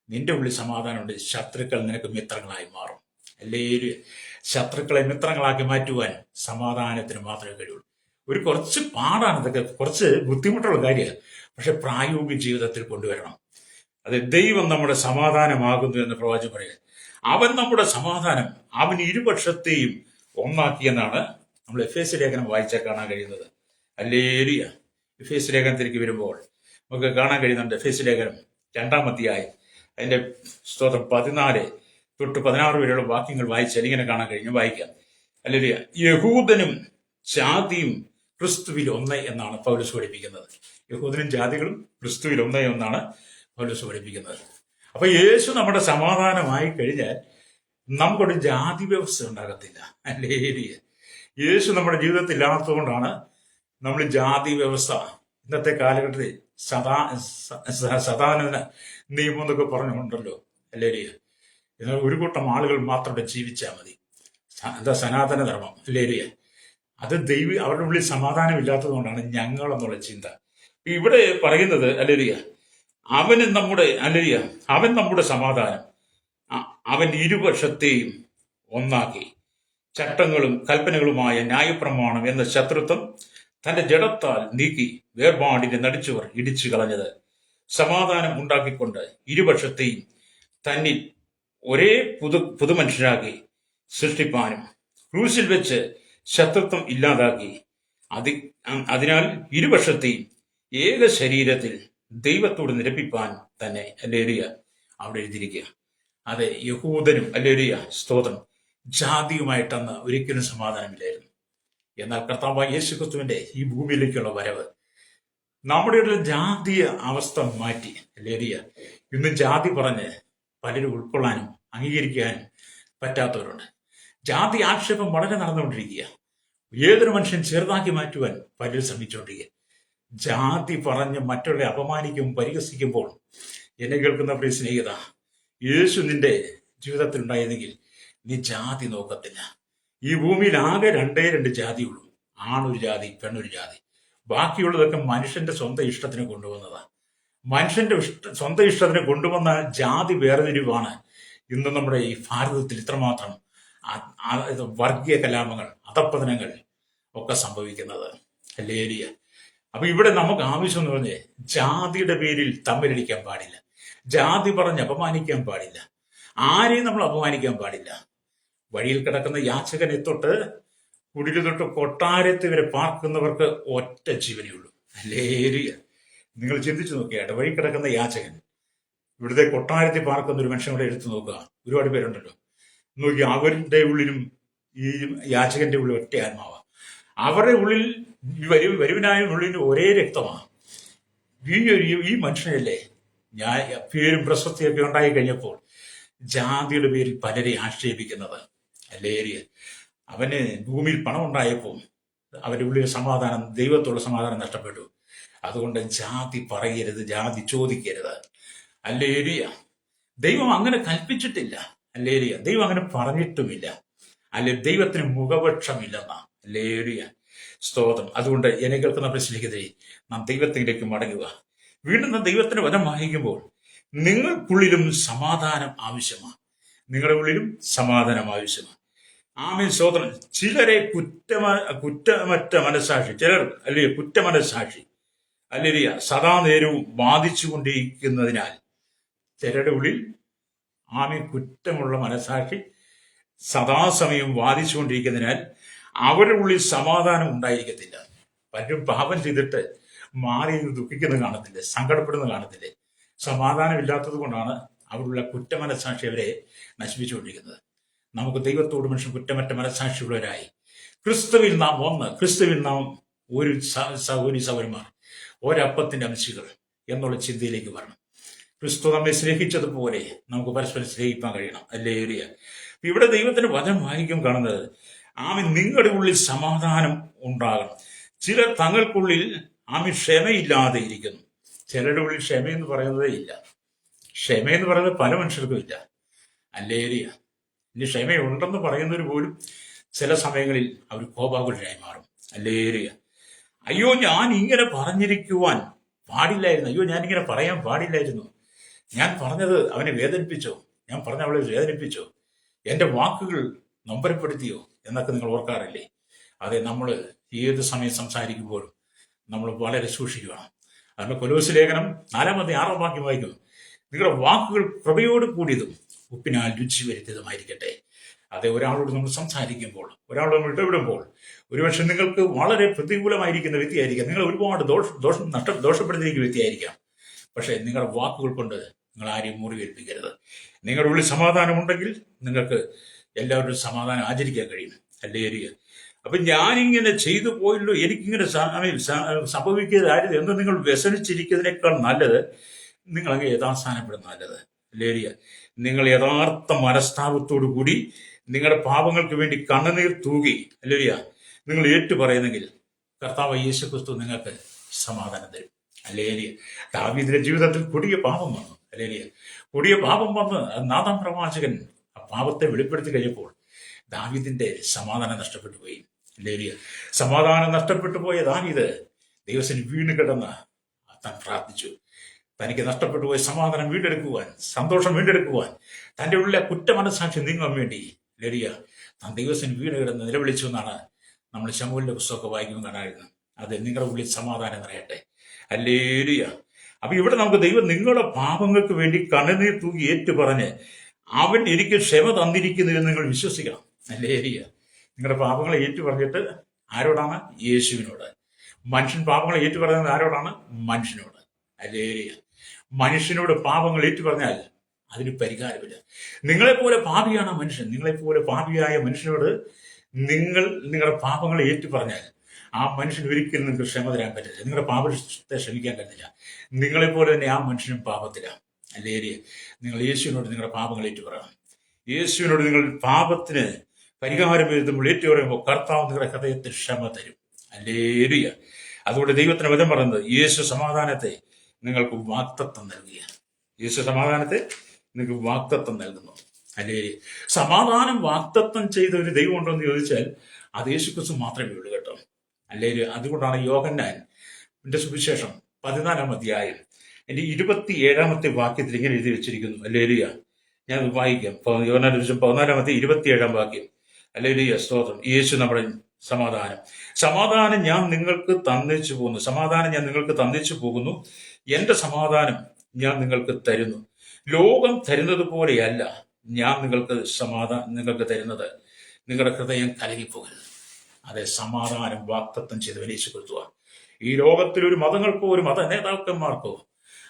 നിന്റെ ഉള്ളിൽ സമാധാനമുണ്ട്. ശത്രുക്കൾ നിനക്ക് മിത്രങ്ങളായി മാറും. എല്ലാവരും ശത്രുക്കളെ മിത്രങ്ങളാക്കി മാറ്റുവാൻ സമാധാനത്തിന് മാത്രമേ കഴിയുള്ളൂ. കുറച്ച് പാടാണ് ഇതൊക്കെ, കുറച്ച് ബുദ്ധിമുട്ടുള്ള കാര്യമാണ്. പക്ഷെ പ്രായോഗിക ജീവിതത്തിൽ കൊണ്ടുവരണം. അത് ദൈവം നമ്മുടെ സമാധാനമാകുന്നു എന്ന് പ്രവാചകൻ പറയുക. അവൻ നമ്മുടെ സമാധാനം, അവൻ ഇരുപക്ഷത്തെയും ഒന്നാക്കിയെന്നാണ് നമ്മൾ എഫേസ്യ ലേഖനം വായിച്ചാൽ കാണാൻ കഴിയുന്നത്. ഹല്ലേലൂയ. എഫേസ്യ ലേഖനത്തിലേക്ക് വരുമ്പോൾ നമുക്ക് കാണാൻ കഴിയുന്നുണ്ട്. എഫേസ്യ ലേഖനം 2-ാം അധ്യായം അതിന്റെ സ്തോത്രം 14-16 വരെയുള്ള വാക്യങ്ങൾ വായിച്ചാൽ ഇങ്ങനെ കാണാൻ കഴിഞ്ഞു. വായിക്കാം. ഹല്ലേലൂയ. യഹൂദനും ജാതിയും ക്രിസ്തുവിൽ ഒന്ന് എന്നാണ് പൗലോസ് പഠിപ്പിക്കുന്നത്. യഹൂദനും ജാതികളും ക്രിസ്തുവിൽ ഒന്ന് എന്നാണ് പൗലോസ് പഠിപ്പിക്കുന്നത്. അപ്പൊ യേശു നമ്മുടെ സമാധാനമായി കഴിഞ്ഞാൽ നമുക്കൊരു ജാതി വ്യവസ്ഥ ഉണ്ടാകത്തില്ല. ഹല്ലേലൂയ. യേശു നമ്മുടെ ജീവിതത്തിൽ ഇല്ലാത്തതുകൊണ്ടാണ് നമ്മൾ ജാതി വ്യവസ്ഥ ഇന്നത്തെ കാലഘട്ടത്തിൽ സദാനന്ദ നിയമം എന്നൊക്കെ പറഞ്ഞുകൊണ്ടല്ലോ. ഹല്ലേലൂയ. എന്നാൽ ഒരു കൂട്ടം ആളുകൾ മാത്രം ഇവിടെ ജീവിച്ചാൽ മതി. എന്താ സനാതന ധർമ്മം. ഹല്ലേലൂയ. അത് അവരുടെ ഉള്ളിൽ സമാധാനം ഇല്ലാത്തത് കൊണ്ടാണ് ഞങ്ങൾ എന്നുള്ള ചിന്ത. ഇവിടെ പറയുന്നത് ഹല്ലേലൂയ, അവൻ നമ്മുടെ സമാധാനം, അവൻ ഇരുപക്ഷത്തെയും ഒന്നാക്കി ചട്ടങ്ങളും കൽപ്പനകളുമായ ന്യായപ്രമാണം എന്ന ശത്രുത്വം തന്റെ ജഡത്താൽ നീക്കി വേർപാടിനെ നടിച്ചവർ ഇടിച്ചു കളഞ്ഞത്, സമാധാനം ഉണ്ടാക്കിക്കൊണ്ട് ഇരുപക്ഷത്തെയും തന്നിൽ ഒരേ പുതുമനുഷ്യരാക്കി സൃഷ്ടിപ്പാനും ക്രൂശിൽ വെച്ച് ശത്രുത്വം ഇല്ലാതാക്കി അതിനാൽ ഇരുപക്ഷത്തെയും ഏക ശരീരത്തിൽ ദൈവത്തോട് നിരപ്പിപ്പാൻ തന്നെ. ഹല്ലേലൂയ. അവിടെ എഴുതിയിരിക്കുക. അതെ, യഹൂദനും ഹല്ലേലൂയ സ്തോത്രം ജാതിയുമായിട്ടന്ന് ഒരിക്കലും സമാധാനമില്ലായിരുന്നു. എന്നാൽ കർത്താവായ യേശുക്രിസ്തുവിന്റെ ഈ ഭൂമിയിലേക്കുള്ള വരവ് നമ്മുടെ ഒരു ജാതീയ അവസ്ഥ മാറ്റി. ഹല്ലേലൂയ. ഇന്നും ജാതി പറഞ്ഞ് പലരും ഉൾക്കൊള്ളാനും അംഗീകരിക്കാനും പറ്റാത്തവരുണ്ട്. ജാതി ആക്ഷേപം വളരെ നടന്നുകൊണ്ടിരിക്കുക. ഏതൊരു മനുഷ്യൻ ചെറുതാക്കി മാറ്റുവാൻ പലരും ശ്രമിച്ചുകൊണ്ടിരിക്കുക. ജാതി പറഞ്ഞ് മറ്റുള്ളവരെ അപമാനിക്കും പരിഹസിക്കുമ്പോൾ എന്നെ കേൾക്കുന്ന പ്രിയ സ്നേഹിത, യേശു നിന്റെ ജീവിതത്തിൽ ഉണ്ടായിരുന്നെങ്കിൽ നീ ജാതി നോക്കത്തില്ല. ഈ ഭൂമിയിൽ ആകെ 2 ജാതിയുള്ളൂ. ആണൊരു ജാതി, പെണ്ണൊരു ജാതി. ബാക്കിയുള്ളതൊക്കെ മനുഷ്യന്റെ സ്വന്തം ഇഷ്ടത്തിന് കൊണ്ടുവന്നതാണ്. മനുഷ്യന്റെ സ്വന്തം ഇഷ്ടത്തിന് കൊണ്ടുവന്ന ജാതി വേർതിരിവാണ് ഇന്ന് നമ്മുടെ ഈ ഭാരതത്തിൽ ഇത്രമാത്രം വർഗീയ കലാപങ്ങൾ, അധപ്പതനങ്ങൾ ഒക്കെ സംഭവിക്കുന്നത്. ഹല്ലേലൂയ. അപ്പൊ ഇവിടെ നമുക്ക് ആവശ്യം എന്ന് പറഞ്ഞ് ജാതിയുടെ പേരിൽ തമ്മിലടിക്കാൻ പാടില്ല. ജാതി പറഞ്ഞ് അപമാനിക്കാൻ പാടില്ല. ആരെയും നമ്മൾ അപമാനിക്കാൻ പാടില്ല. വഴിയിൽ കിടക്കുന്ന യാചകനെ തൊട്ട് കുടില് തൊട്ട് കൊട്ടാരത്തിൽ വരെ പാർക്കുന്നവർക്ക് ഒറ്റ ജീവനേ ഉള്ളൂ. ഹല്ലേലൂയ. നിങ്ങൾ ചിന്തിച്ചു നോക്കിയാട്ടെ, വഴി കിടക്കുന്ന യാചകൻ ഇവിടുത്തെ കൊട്ടാരത്തിൽ പാർക്കുന്ന ഒരു മനുഷ്യൻ കൂടെ എടുത്തു നോക്കുക. ഒരുപാട് പേരുണ്ടല്ലോ, നോക്കി അവരുടെ ഉള്ളിലും ഈ യാചകന്റെ ഉള്ളിൽ ഒറ്റ ആത്മാവാ. അവരുടെ ഉള്ളിൽ വരുവിനായ ഉള്ളിൽ ഒരേ രക്തമാണ്. ഈ മനുഷ്യനല്ലേ ഞാൻ പേരും പ്രശസ്തിയൊക്കെ ഉണ്ടായി കഴിഞ്ഞപ്പോൾ ജാതിയുടെ പേരിൽ പലരെ ആക്ഷേപിക്കുന്നത്. ഹല്ലേലൂയ. അവന് ഭൂമിയിൽ പണം ഉണ്ടായപ്പോൾ അവരുടെ ഉള്ളിൽ സമാധാനം, ദൈവത്തോടുള്ള സമാധാനം നഷ്ടപ്പെട്ടു. അതുകൊണ്ട് ജാതി പറയരുത്, ജാതി ചോദിക്കരുത്. ഹല്ലേലൂയ. ദൈവം അങ്ങനെ കൽപ്പിച്ചിട്ടില്ല. ഹല്ലേലൂയ. ദൈവം അങ്ങനെ പറഞ്ഞിട്ടുമില്ല. അല്ലെ, ദൈവത്തിന് മുഖപക്ഷമില്ലെന്നാ. ഹല്ലേലൂയ. സ്തോത്രം. അതുകൊണ്ട് എന്നെ കേൾക്കുന്ന പ്രശ്നത്തിലേക്ക് നാം ദൈവത്തിലേക്ക് മടങ്ങുക. വീണ്ടും നാം ദൈവത്തിന്റെ വചനം വായിക്കുമ്പോൾ നിങ്ങൾക്കുള്ളിലും സമാധാനം ആവശ്യമാണ്. നിങ്ങളുടെ ഉള്ളിലും സമാധാനം ആവശ്യമാണ്. ആമേൻ. സ്തോത്രം. ചിലരെ കുറ്റമറ്റ മനസാക്ഷി, ചിലർ അല്ലേ കുറ്റമനസാക്ഷി അല്ലേരിയ സദാ നേരവും ബാധിച്ചുകൊണ്ടിരിക്കുന്നതിനാൽ, ചിലരുടെ ഉള്ളിൽ ആമേൻ കുറ്റമുള്ള മനസാക്ഷി സദാസമയം വാദിച്ചുകൊണ്ടിരിക്കുന്നതിനാൽ അവരുടെ ഉള്ളിൽ സമാധാനം ഉണ്ടായിരിക്കത്തില്ല. പലരും പാപം ചെയ്തിട്ട് മാറി ദുഃഖിക്കുന്നത് കാണത്തില്ലേ, സങ്കടപ്പെടുന്നത് കാണത്തില്ലേ. സമാധാനമില്ലാത്തത് കൊണ്ടാണ് അവരുള്ള കുറ്റമനസാക്ഷി അവരെ നശിപ്പിച്ചുകൊണ്ടിരിക്കുന്നത്. നമുക്ക് ദൈവത്തോട് മനുഷ്യൻ കുറ്റമറ്റ മനസാക്ഷിയുള്ളവരായി ക്രിസ്തുവിൽ നാം ഒന്ന്, ക്രിസ്തുവിൽ നാം ഒരു സഹോദരി സഹോദരന്മാർ, ഒരപ്പത്തിന്റെ അംശികൾ എന്നുള്ള ചിന്തയിലേക്ക് വരണം. ക്രിസ്തു നമ്മെ സ്നേഹിച്ചതുപോലെ നമുക്ക് പരസ്പരം സ്നേഹിക്കാൻ കഴിയണം. ഹല്ലേലൂയ. ഇവിടെ ദൈവത്തിന്റെ വചനം വായിക്കും കാണുന്നത് ആമേൻ നിങ്ങളുടെ ഉള്ളിൽ സമാധാനം ഉണ്ടാകണം. ചിലർ തങ്ങൾക്കുള്ളിൽ ആമേൻ ക്ഷമയില്ലാതെ ഇരിക്കുന്നു. ചിലരുടെ ഉള്ളിൽ ക്ഷമയെന്ന് പറയുന്നതേ ഇല്ല. ക്ഷമയെന്ന് പറയുന്നത് പല മനുഷ്യർക്കും ഇല്ല. ഹല്ലേലൂയ. ഇനി ക്ഷമയുണ്ടെന്ന് പറയുന്നവർ പോലും ചില സമയങ്ങളിൽ അവർ കോപാകുലരായി മാറും. ഹല്ലേലൂയ. അയ്യോ, ഞാൻ ഇങ്ങനെ പറഞ്ഞിരിക്കുവാൻ പാടില്ലായിരുന്നു, അയ്യോ ഞാനിങ്ങനെ പറയാൻ പാടില്ലായിരുന്നു, ഞാൻ പറഞ്ഞത് അവനെ വേദനിപ്പിച്ചോ, ഞാൻ പറഞ്ഞ അവളെ വേദനിപ്പിച്ചോ, എൻ്റെ വാക്കുകൾ നൊമ്പരപ്പെടുത്തിയോ എന്നൊക്കെ നിങ്ങൾ ഓർക്കാറില്ലേ? അതെ, നമ്മൾ ഏത് സമയം സംസാരിക്കുമ്പോഴും നമ്മൾ വളരെ സൂക്ഷിക്കണം. അതുകൊണ്ട് കൊലോസ്യ ലേഖനം 4-6 വാക്യം വായിക്കും, നിങ്ങളുടെ വാക്കുകൾ കൃപയോട് കൂടിയതും ഉപ്പിനാൽ രുചി വരുത്തിയതുമായിരിക്കട്ടെ. അതെ, ഒരാളോട് നമ്മൾ സംസാരിക്കുമ്പോൾ, ഒരാളോട് നമ്മൾ ഇടപെടുമ്പോൾ, ഒരുപക്ഷെ നിങ്ങൾക്ക് വളരെ പ്രതികൂലമായിരിക്കുന്ന വ്യക്തിയായിരിക്കാം, നിങ്ങൾ ഒരുപാട് ദോഷപ്പെടുത്തിയിരിക്കുന്ന വ്യക്തിയായിരിക്കാം. പക്ഷേ നിങ്ങളുടെ വാക്കുകൾ കൊണ്ട് നിങ്ങൾ ആരെയും മുറിവേൽപ്പിക്കരുത്. നിങ്ങളുടെ ഉള്ളിൽ സമാധാനം ഉണ്ടെങ്കിൽ നിങ്ങൾക്ക് എല്ലാവരും സമാധാനം ആചരിക്കാൻ കഴിയും. ഹല്ലേലൂയ. അപ്പൊ ഞാനിങ്ങനെ ചെയ്തു പോയല്ലോ, എനിക്കിങ്ങനെ സംഭവിക്കരുത് എന്ന് നിങ്ങൾ വ്യസനിച്ചിരിക്കുന്നതിനേക്കാൾ നല്ലത് നിങ്ങൾ അങ്ങ് യഥാസ്ഥാനപ്പെടുന്ന നല്ലത്. ഹല്ലേലൂയ. നിങ്ങൾ യഥാർത്ഥ മനസ്താപത്തോടു കൂടി നിങ്ങളുടെ പാപങ്ങൾക്ക് വേണ്ടി കണ്ണുനീർ തൂകി, ഹല്ലേലൂയ, നിങ്ങൾ ഏറ്റുപറയുന്നെങ്കിൽ കർത്താവ് യേശുക്രിസ്തു നിങ്ങൾക്ക് സമാധാനം തരും. ഹല്ലേലൂയ. ദാവീദിന്റെ ജീവിതത്തിൽ കൊടിയ പാപം വന്നു. ഹല്ലേലൂയ. കൊടിയ പാപം വന്ന് നാഥാൻ പ്രവാചകൻ ആ പാപത്തെ വെളിപ്പെടുത്തി കഴിഞ്ഞപ്പോൾ ദാവീദിന്റെ സമാധാനം നഷ്ടപ്പെട്ടു പോയി. ഹല്ലേലൂയ. സമാധാനം നഷ്ടപ്പെട്ടു പോയ ദാവീദ് ദൈവത്തിന് വീണ് കിടന്ന് താൻ പ്രാർത്ഥിച്ചു. തനിക്ക് നഷ്ടപ്പെട്ടു പോയ സമാധാനം വീണ്ടെടുക്കുവാൻ, സന്തോഷം വീണ്ടെടുക്കുവാൻ, തൻ്റെ ഉള്ള കുറ്റമനസാക്ഷി നീങ്ങാൻ വേണ്ടി ഹല്ലേലൂയ താൻ ദൈവത്തിന് വീണ് കിടന്ന് നിലവിളിച്ചു എന്നാണ് നമ്മൾ ശമൂവേലിന്റെ പുസ്തകമൊക്കെ വായിക്കുമ്പോൾ കാണാറുണ്ട്. അത് നിങ്ങളുടെ ഉള്ളിൽ സമാധാനം നിറയട്ടെ. ഹല്ലേലൂയ. അപ്പൊ ഇവിടെ നമുക്ക് ദൈവം നിങ്ങളുടെ പാപങ്ങൾക്ക് വേണ്ടി കണ്ണുനീർ തൂകി ഏറ്റുപറഞ്ഞ് അവൻ എനിക്ക് ക്ഷമ തന്നിരിക്കുന്നു എന്ന് നിങ്ങൾ വിശ്വസിക്കണം. ഹല്ലേലൂയ. നിങ്ങളുടെ പാപങ്ങളെ ഏറ്റുപറഞ്ഞിട്ട് ആരോടാണ്? യേശുവിനോട്. മനുഷ്യൻ പാപങ്ങളെ ഏറ്റുപറഞ്ഞത് ആരോടാണ്? മനുഷ്യനോട്. ഹല്ലേലൂയ. മനുഷ്യനോട് പാപങ്ങൾ ഏറ്റുപറഞ്ഞാൽ അതിന് പരിഹാരമില്ല. നിങ്ങളെപ്പോലെ പാപിയാണ് മനുഷ്യൻ. നിങ്ങളെപ്പോലെ പാപിയായ മനുഷ്യനോട് നിങ്ങൾ നിങ്ങളുടെ പാപങ്ങളെ ഏറ്റുപറഞ്ഞാൽ ആ മനുഷ്യൻ ഒരിക്കലും നിങ്ങൾക്ക് ക്ഷമ തരാൻ പറ്റില്ല. നിങ്ങളുടെ പാപത്തെ ക്ഷമിക്കാൻ പറ്റില്ല. നിങ്ങളെപ്പോലെ തന്നെ ആ മനുഷ്യനും പാപത്തിലാണ്. ഹല്ലേലൂയ. നിങ്ങൾ യേശുവിനോട് നിങ്ങളുടെ പാപങ്ങൾ ഏറ്റുപറയണം. യേശുവിനോട് നിങ്ങൾ പാപത്തിന് പരിഹാരം എഴുതുമ്പോൾ ഏറ്റുപറയുമ്പോൾ കർത്താവ് നിങ്ങളുടെ ഹൃദയത്തിൽ ക്ഷമ തരും. ഹല്ലേലൂയ. അതുകൊണ്ട് ദൈവത്തിന് വചനം പറയുന്നത് യേശു സമാധാനത്തെ നിങ്ങൾക്ക് വാഗ്ദത്തം നൽകുകയാണ്. യേശു സമാധാനത്തെ നിങ്ങൾക്ക് വാഗ്ദത്തം നൽകുന്നു. ഹല്ലേലൂയ. സമാധാനം വാഗ്ദത്തം ചെയ്ത ഒരു ദൈവം ഉണ്ടോ എന്ന് ചോദിച്ചാൽ അത് യേശുക്രിസ്തു മാത്രമേ ഉള്ളൂ കേട്ടോ. ഹല്ലേലൂയ. അതുകൊണ്ടാണ് യോഹന്നാന്റെ സുവിശേഷം 14-ാം അധ്യായം 27-ാമത്തെ വാക്യത്തിൽ ഇങ്ങനെ എഴുതി വെച്ചിരിക്കുന്നു. ഹല്ലേലൂയ. ഞാൻ വായിക്കാം. യോഹന്നാന്റെ സുവിശേഷം 14-ാമത്തെ 27-ാം വാക്യം. ഹല്ലേലൂയ. സ്തോത്രം. യേശു നമ്മുടെ സമാധാനം ഞാൻ നിങ്ങൾക്ക് തന്നിച്ചു പോകുന്നു. സമാധാനം ഞാൻ നിങ്ങൾക്ക് തന്നിച്ചു പോകുന്നു. എന്റെ സമാധാനം ഞാൻ നിങ്ങൾക്ക് തരുന്നു. ലോകം തരുന്നത് പോലെയല്ല ഞാൻ നിങ്ങൾക്ക് നിങ്ങൾക്ക് തരുന്നത്. നിങ്ങളുടെ ഹൃദയം കലങ്ങിപ്പോകരുത്. അതെ, സമാധാനം വാഗ്ദത്തം ചെയ്തവൻ യേശു ക്രിസ്തുവാ. ഈ ലോകത്തിൽ ഒരു മതങ്ങൾക്കോ ഒരു മത നേതാക്കന്മാർക്കോ,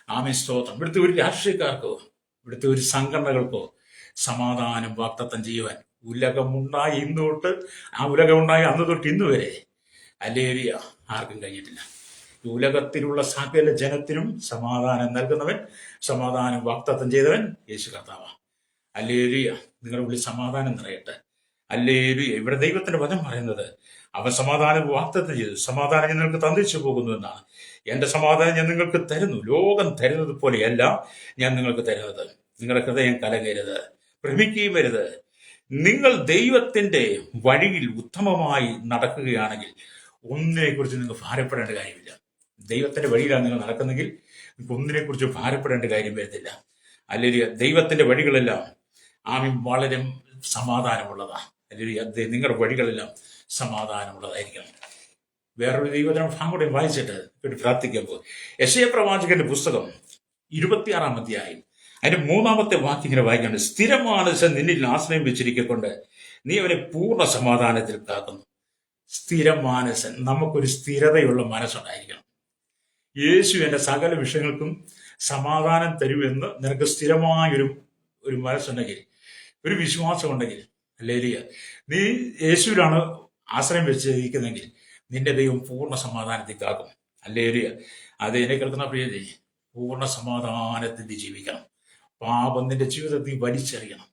ആമേൻ സ്തോത്രം, ഇവിടുത്തെ ഒരു രാഷ്ട്രീയക്കാർക്കോ ഇവിടുത്തെ ഒരു സംഘടനകൾക്കോ സമാധാനം വാഗ്ദത്തം ചെയ്യുവാൻ ഉലകമുണ്ടായി ഇന്ന് തൊട്ട് ആ ഉലകമുണ്ടായി അന്ന് തൊട്ട് ഇന്ന് വരെ ഹല്ലേലൂയ ആർക്കും കഴിഞ്ഞിട്ടില്ല. ഈ ഉലകത്തിലുള്ള സകല ജനത്തിനും സമാധാനം നൽകുന്നവൻ, സമാധാനം വാഗ്ദത്തം ചെയ്തവൻ യേശു കർത്താവാണ്. ഹല്ലേലൂയ. നിങ്ങളുടെ ഉള്ളിൽ സമാധാനം നിറയട്ടെ. ഹല്ലേലൂയ. ഇവിടെ ദൈവത്തിന്റെ വചനം പറയുന്നത് അവൻ സമാധാനം വാഗ്ദത്തം ചെയ്തു. സമാധാനം ഞാൻ നിങ്ങൾക്ക് തന്നിച്ചു പോകുന്നു എന്നാണ്. എന്റെ സമാധാനം ഞാൻ നിങ്ങൾക്ക് തരുന്നു, ലോകം തരുന്നത് പോലെയല്ല ഞാൻ നിങ്ങൾക്ക് തരുന്നത്. നിങ്ങളുടെ ഹൃദയം കലകരുത്, ഭ്രമിക്കുകയും വരുത്. നിങ്ങൾ ദൈവത്തിന്റെ വഴിയിൽ ഉത്തമമായി നടക്കുകയാണെങ്കിൽ ഒന്നിനെക്കുറിച്ച് നിങ്ങൾ ഭാരപ്പെടേണ്ട കാര്യമില്ല. ദൈവത്തിന്റെ വഴിയിലാണ് നിങ്ങൾ നടക്കുന്നെങ്കിൽ നിങ്ങൾക്ക് ഒന്നിനെക്കുറിച്ച് ഭാരപ്പെടേണ്ട കാര്യം വരത്തില്ല. അല്ലെങ്കിൽ ദൈവത്തിന്റെ വഴികളെല്ലാം വളരെ സമാധാനമുള്ളതാണ്. അല്ലെങ്കിൽ നിങ്ങളുടെ വഴികളെല്ലാം സമാധാനമുള്ളതായിരിക്കണം. വേറൊരു ദൈവജന ഭാഗം കൂടെ വായിച്ചിട്ട് പ്രാർത്ഥിക്കുമ്പോൾ യെശയ്യാ പ്രവാചകന്റെ പുസ്തകം 26 അധ്യായം അതിന്റെ 3-ാമത്തെ വാക്യം ഇങ്ങനെ വായിക്കുന്നുണ്ട്. സ്ഥിര മാനസം നിന്നിൽ ആശ്രയം വെച്ചിരിക്കൊണ്ട് നീ അവനെ പൂർണ്ണ സമാധാനത്തിൽ കാക്കുന്നു. സ്ഥിര മാനസൻ, നമുക്കൊരു സ്ഥിരതയുള്ള മനസ്സുണ്ടായിരിക്കണം. യേശു എന്റെ സകല വിഷയങ്ങൾക്കും സമാധാനം തരുമെന്ന് നിനക്ക് സ്ഥിരമായൊരു മനസ്സുണ്ടെങ്കിൽ, ഒരു വിശ്വാസം ഉണ്ടെങ്കിൽ, ഹല്ലേലൂയ, നീ യേശുവിലാണ് ആശ്രയം വെച്ചിരിക്കുന്നെങ്കിൽ നിന്റെ ദൈവം പൂർണ്ണ സമാധാനത്തിൽ കാക്കും. ഹല്ലേലൂയ. അത് എന്നെ കേൾക്കുന്ന പ്രിയതേ, പൂർണ്ണ സമാധാനത്തിൽ ജീവിക്കണം. പാപം നിന്റെ ജീവിതത്തിൽ വലിച്ചെറിയണം.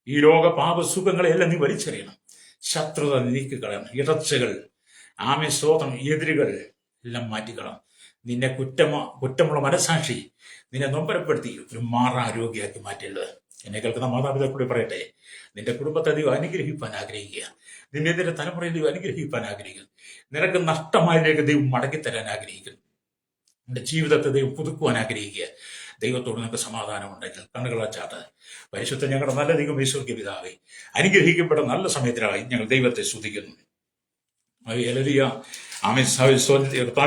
ഈ ലോക പാപസുഖങ്ങളെല്ലാം നീ വലിച്ചെറിയണം. ശത്രുത നീക്കിക്കളയണം. ഇടർച്ചകൾ, ആമേൻ സ്തോത്രം, എതിരുകൾ എല്ലാം മാറ്റിക്കളണം. നിന്നെ കുറ്റമുള്ള മനസാക്ഷി നിന്നെ നൊമ്പരപ്പെടുത്തി ഒരു മാറാരോഗ്യമാക്കി മാറ്റരുത്. എന്നെ കേൾക്കുന്ന മാതാപിതാക്കളോട് പറയട്ടെ, നിന്റെ കുടുംബത്തെ ദൈവം അനുഗ്രഹിപ്പാൻ ആഗ്രഹിക്കുക. നിന്റെ തലമുറയിൽ ദൈവം അനുഗ്രഹിപ്പാൻ ആഗ്രഹിക്കുന്നു. നിനക്ക് നഷ്ടമായതിലേക്ക് ദൈവം മടക്കിത്തരാൻ ആഗ്രഹിക്കുന്നു. നിന്റെ ജീവിതത്തെ ദൈവം പുതുക്കുവാൻ ആഗ്രഹിക്കുക. ദൈവത്തോട് നിങ്ങൾക്ക് സമാധാനം ഉണ്ടെങ്കിൽ കണ്ണുകളാച്ചാട്ട്. പരിശുദ്ധ ഞങ്ങളുടെ നല്ല ദൈവം ഈശ്വര്യ പിതാവേ, അനുഗ്രഹിക്കപ്പെട്ട നല്ല സമയത്തിനായി ഞങ്ങൾ ദൈവത്തെ സ്തുതിക്കുന്നു. ഹല്ലേലൂയ. ആമേൻ.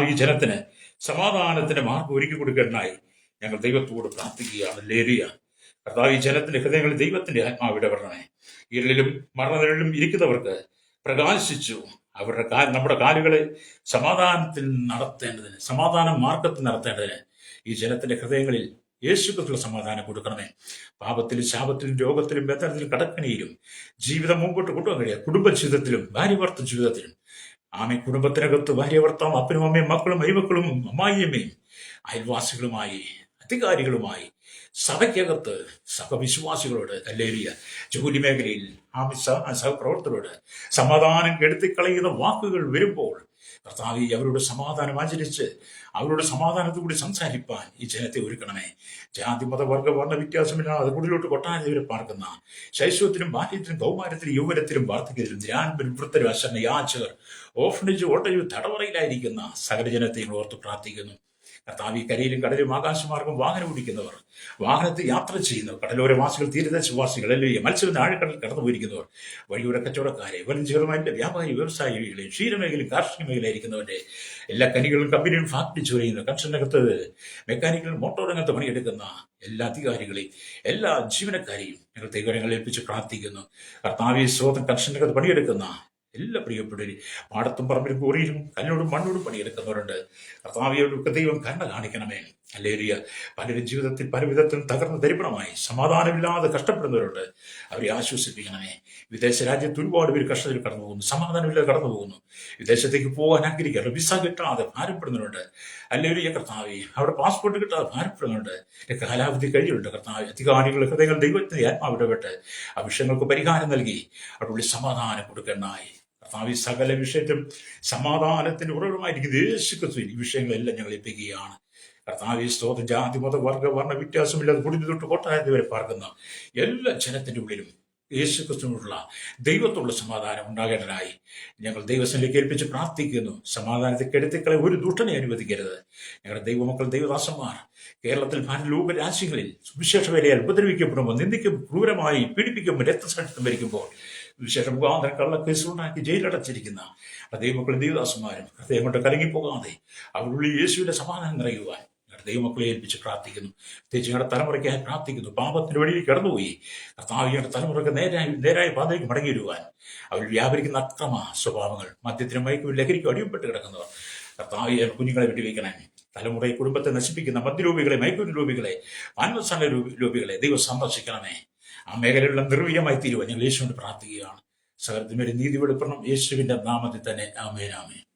ഈ ജനത്തിന് സമാധാനത്തിന്റെ മാർഗം ഒരുക്കി കൊടുക്കാനായി ഞങ്ങൾ ദൈവത്തോട് പ്രാർത്ഥിക്കുകയാണ്. ഹല്ലേലൂയ. കർത്താവ്, ഈ ജനത്തിന്റെ ഹൃദയങ്ങളിൽ ദൈവത്തിന്റെ ആത്മാവ് ഇടപെടണമേ. ഇരുളിലും മരണനിഴലിലും ഇരിക്കുന്നവർക്ക് പ്രകാശിച്ചു നമ്മുടെ കാലുകളെ സമാധാനത്തിൽ നടത്തേണ്ടതിന്, സമാധാന മാർഗത്തിൽ നടത്തേണ്ടതിന് ഈ ജനത്തിന്റെ ഹൃദയങ്ങളിൽ യേശുക്രിസ്തുവിന്റെ സമാധാനം കൊടുക്കണമേ. പാപത്തിലും ശാപത്തിലും രോഗത്തിലും ബന്ധനത്തിലും കടക്കണിയിലും ജീവിതം മുമ്പോട്ട് കൊണ്ടുപോകാൻ കഴിയുക. കുടുംബജീവിതത്തിലും ഭാര്യഭർത്തൃ ജീവിതത്തിലും കുടുംബത്തിനകത്ത് ഭാര്യഭർത്താവും അപ്പനും അമ്മയും മക്കളും മരുമക്കളും അമ്മായിയമ്മയും അയൽവാസികളുമായി അധികാരികളുമായി സഭയ്ക്കകത്ത് സഹവിശ്വാസികളോട്, ഹല്ലേലൂയ, ജോലി മേഖലയിൽ സഹപ്രവർത്തകരോട് സമാധാനം കെടുത്തിക്കളയുന്ന വാക്കുകൾ വരുമ്പോൾ കർത്താവേ, അവരോട് സമാധാനം ആചരിച്ച് അവരോട് സമാധാനത്തോടുകൂടി സംസാരിപ്പാൻ ഈ ജനത്തെ ഒരുക്കണമേ. ജാതി മത വർഗ വർണ്ണ വ്യത്യാസമില്ലാതെ അതുകൂടിലോട്ട് കൊട്ടാരത്തിലും പാർക്കുന്ന ശൈശവത്തിലും ബാല്യത്തിലും കൗമാരത്തിലും യൗവനത്തിലും വാർദ്ധക്യത്തിലും ധ്യാനത്തിലും വൃത്തരും അശരണ യാചകർ ഓഫനേജ് ഓട്ടയും തടവറയിലായിരിക്കുന്ന സകല ജനത്തെ ഓർത്ത് പ്രാർത്ഥിക്കുന്നു. കർത്താവ്, കരയിലും കടലിലും ആകാശമാർഗം വാഹനം ഓടിക്കുന്നവർ, വാഹനത്തിൽ യാത്ര ചെയ്യുന്നവർ, കടലോരവാസികൾ, തീരദേശവാസികൾ, അല്ലെങ്കിൽ മത്സ്യബന്ധന ആഴക്കടലിൽ കടന്നു പോയിരിക്കുന്നവർ, വഴിയോര കച്ചവടക്കാരെ, വരും ചെറുമായിട്ട് വ്യാപാരി വ്യവസായികളെ, ക്ഷീരമേഖലയും കാർഷിക മേഖലയായിരിക്കുന്നവരുടെ എല്ലാ കനികളും കമ്പനിയും ഫാക്ടറി ജോലി ചെയ്യുന്ന കൺസ്ട്രക്ഷനകത്ത് മെക്കാനിക്കൽ മോട്ടോർ രംഗത്ത് പണിയെടുക്കുന്ന എല്ലാ അധികാരികളെയും എല്ലാ ജീവനക്കാരെയും ഞങ്ങൾ ദൈവങ്ങളെ ഏൽപ്പിച്ച് പ്രാർത്ഥിക്കുന്നു. കർത്താവ്, സ്രോതം കൺസ്ട്രക്ഷനകത്ത് പണിയെടുക്കുന്ന എല്ലാ പ്രിയപ്പെട്ടവരും, പാടത്തും പറമ്പിലും കോറിയിലും കല്ലിനോടും മണ്ണോടും പണിയെടുക്കുന്നവരുണ്ട്. കർത്താവിയോടൊക്കെ ദൈവം കരുണ കാണിക്കണമേ. ഹല്ലേലൂയ. പലരും ജീവിതത്തിൽ പല വിധത്തിലും തകർന്ന് ദരിദ്രമായി സമാധാനമില്ലാതെ കഷ്ടപ്പെടുന്നവരുണ്ട്. അവരെ ആശ്വസിപ്പിക്കണമേ. വിദേശ രാജ്യത്ത് ഒരുപാട് പേര് കഷ്ടത്തിൽ കടന്നു പോകുന്നു, സമാധാനമില്ലാതെ കടന്നു പോകുന്നു. വിദേശത്തേക്ക് പോകാൻ ആഗ്രഹിക്കാറ് വിസ കിട്ടാതെ ഭാരപ്പെടുന്നവരുണ്ട്. ഹല്ലേലൂയ. കർത്താവേ, അവിടെ പാസ്പോർട്ട് കിട്ടാതെ ഭാരപ്പെടുന്നുണ്ട്. കാലാവധി കഴിഞ്ഞിട്ടുണ്ട്. കർത്താവ്, അധികാരികളുടെ ഹൃദയങ്ങൾ ദൈവത്തിന്റെ ആത്മാവ് ഇടപെട്ട് ആ വിഷയങ്ങൾക്ക് പരിഹാരം നൽകി അവിടെ സമാധാനം കൊടുക്കണായി. കർത്താവ്, സകല വിഷയത്തിലും സമാധാനത്തിന്റെ ഉറവിടമായിരിക്കുന്ന യേശുക്രിസ്തു ഈ വിഷയങ്ങളെല്ലാം ഞങ്ങൾ ഏൽപ്പിക്കുകയാണ്. കർത്താവ്, സ്തോത്രം. ജാതി മത വർഗ വർണ്ണ വ്യത്യാസമില്ലാതെ കുടിഞ്ഞു തൊട്ട് കൊട്ടാരത്തിൽ വരെ പാർക്കുന്ന എല്ലാ ജനത്തിന്റെ ഉള്ളിലും യേശുക്രിസ്തുവിനുള്ള ദൈവത്തോടുള്ള സമാധാനം ഉണ്ടാകേണ്ടതായി ഞങ്ങൾ ദൈവത്തിലേക്ക് ഏൽപ്പിച്ച് പ്രാർത്ഥിക്കുന്നു. സമാധാനത്തെ കെടുത്തിക്കളെ ഒരു ദുഷ്ടനെ അനുവദിക്കരുത്. ഞങ്ങളുടെ ദൈവമക്കൾ, ദൈവദാസന്മാർ കേരളത്തിൽ ലോക രാജ്യങ്ങളിൽ സുവിശേഷ വേലയാൽ ഉപദ്രവിക്കപ്പെടുമ്പോൾ, നിന്ദിക്കും, ക്രൂരമായി പീഡിപ്പിക്കുമ്പോൾ, രക്തസാക്ഷിത്വം വരിക്കുമ്പോൾ, വിശേഷ മുഖാന്തരം കള്ളക്കേസുണ്ടാക്കി ജയിലടച്ചിരിക്കുന്ന ദൈവമക്കളും ദൈവദാസന്മാരും ഹൃദയം കൊണ്ട് കലങ്ങിപ്പോകാതെ അവരുള്ളിൽ യേശുവിന്റെ സമാധാനം നിറയുവാൻ ദൈവമക്കളെ ഏൽപ്പിച്ച് പ്രാർത്ഥിക്കുന്നു. പ്രത്യേകിച്ച് ഞങ്ങളുടെ തലമുറയ്ക്കായി പ്രാർത്ഥിക്കുന്നു. പാപത്തിന്റെ വഴിയിൽ കടന്നുപോയി കർത്താവ് ഞങ്ങളുടെ തലമുറയ്ക്ക് നേരായ പാതയ്ക്ക് മടങ്ങി വരുവാൻ അവർ വ്യാപരിക്കുന്ന അക്രമ സ്വഭാവങ്ങൾ, മദ്യത്തിനും മയക്കും ലഹരിക്കും അടിമപ്പെട്ട് കിടക്കുന്നവർ കർത്താവ് കുഞ്ഞുങ്ങളെ വിട്ടുവയ്ക്കണേ. തലമുറയെ കുടുംബത്തെ നശിപ്പിക്കുന്ന മദ്യരൂപികളെ, മയക്കുമരുന്ന് രൂപികളെ, മാനവസാന രൂപികളെ ദൈവം സന്ദർശിക്കണമേ. ആ മേഖലയിലുള്ള നിർവീര്യമായി തീരുവാൻ ഞങ്ങൾ യേശുവിനോട് പ്രാർത്ഥിക്കുകയാണ്. സകലത്തിന്മേൽ നീതി വെളിപ്പെടണം യേശുവിന്റെ നാമത്തിൽ തന്നെ. ആമേൻ, ആമേൻ.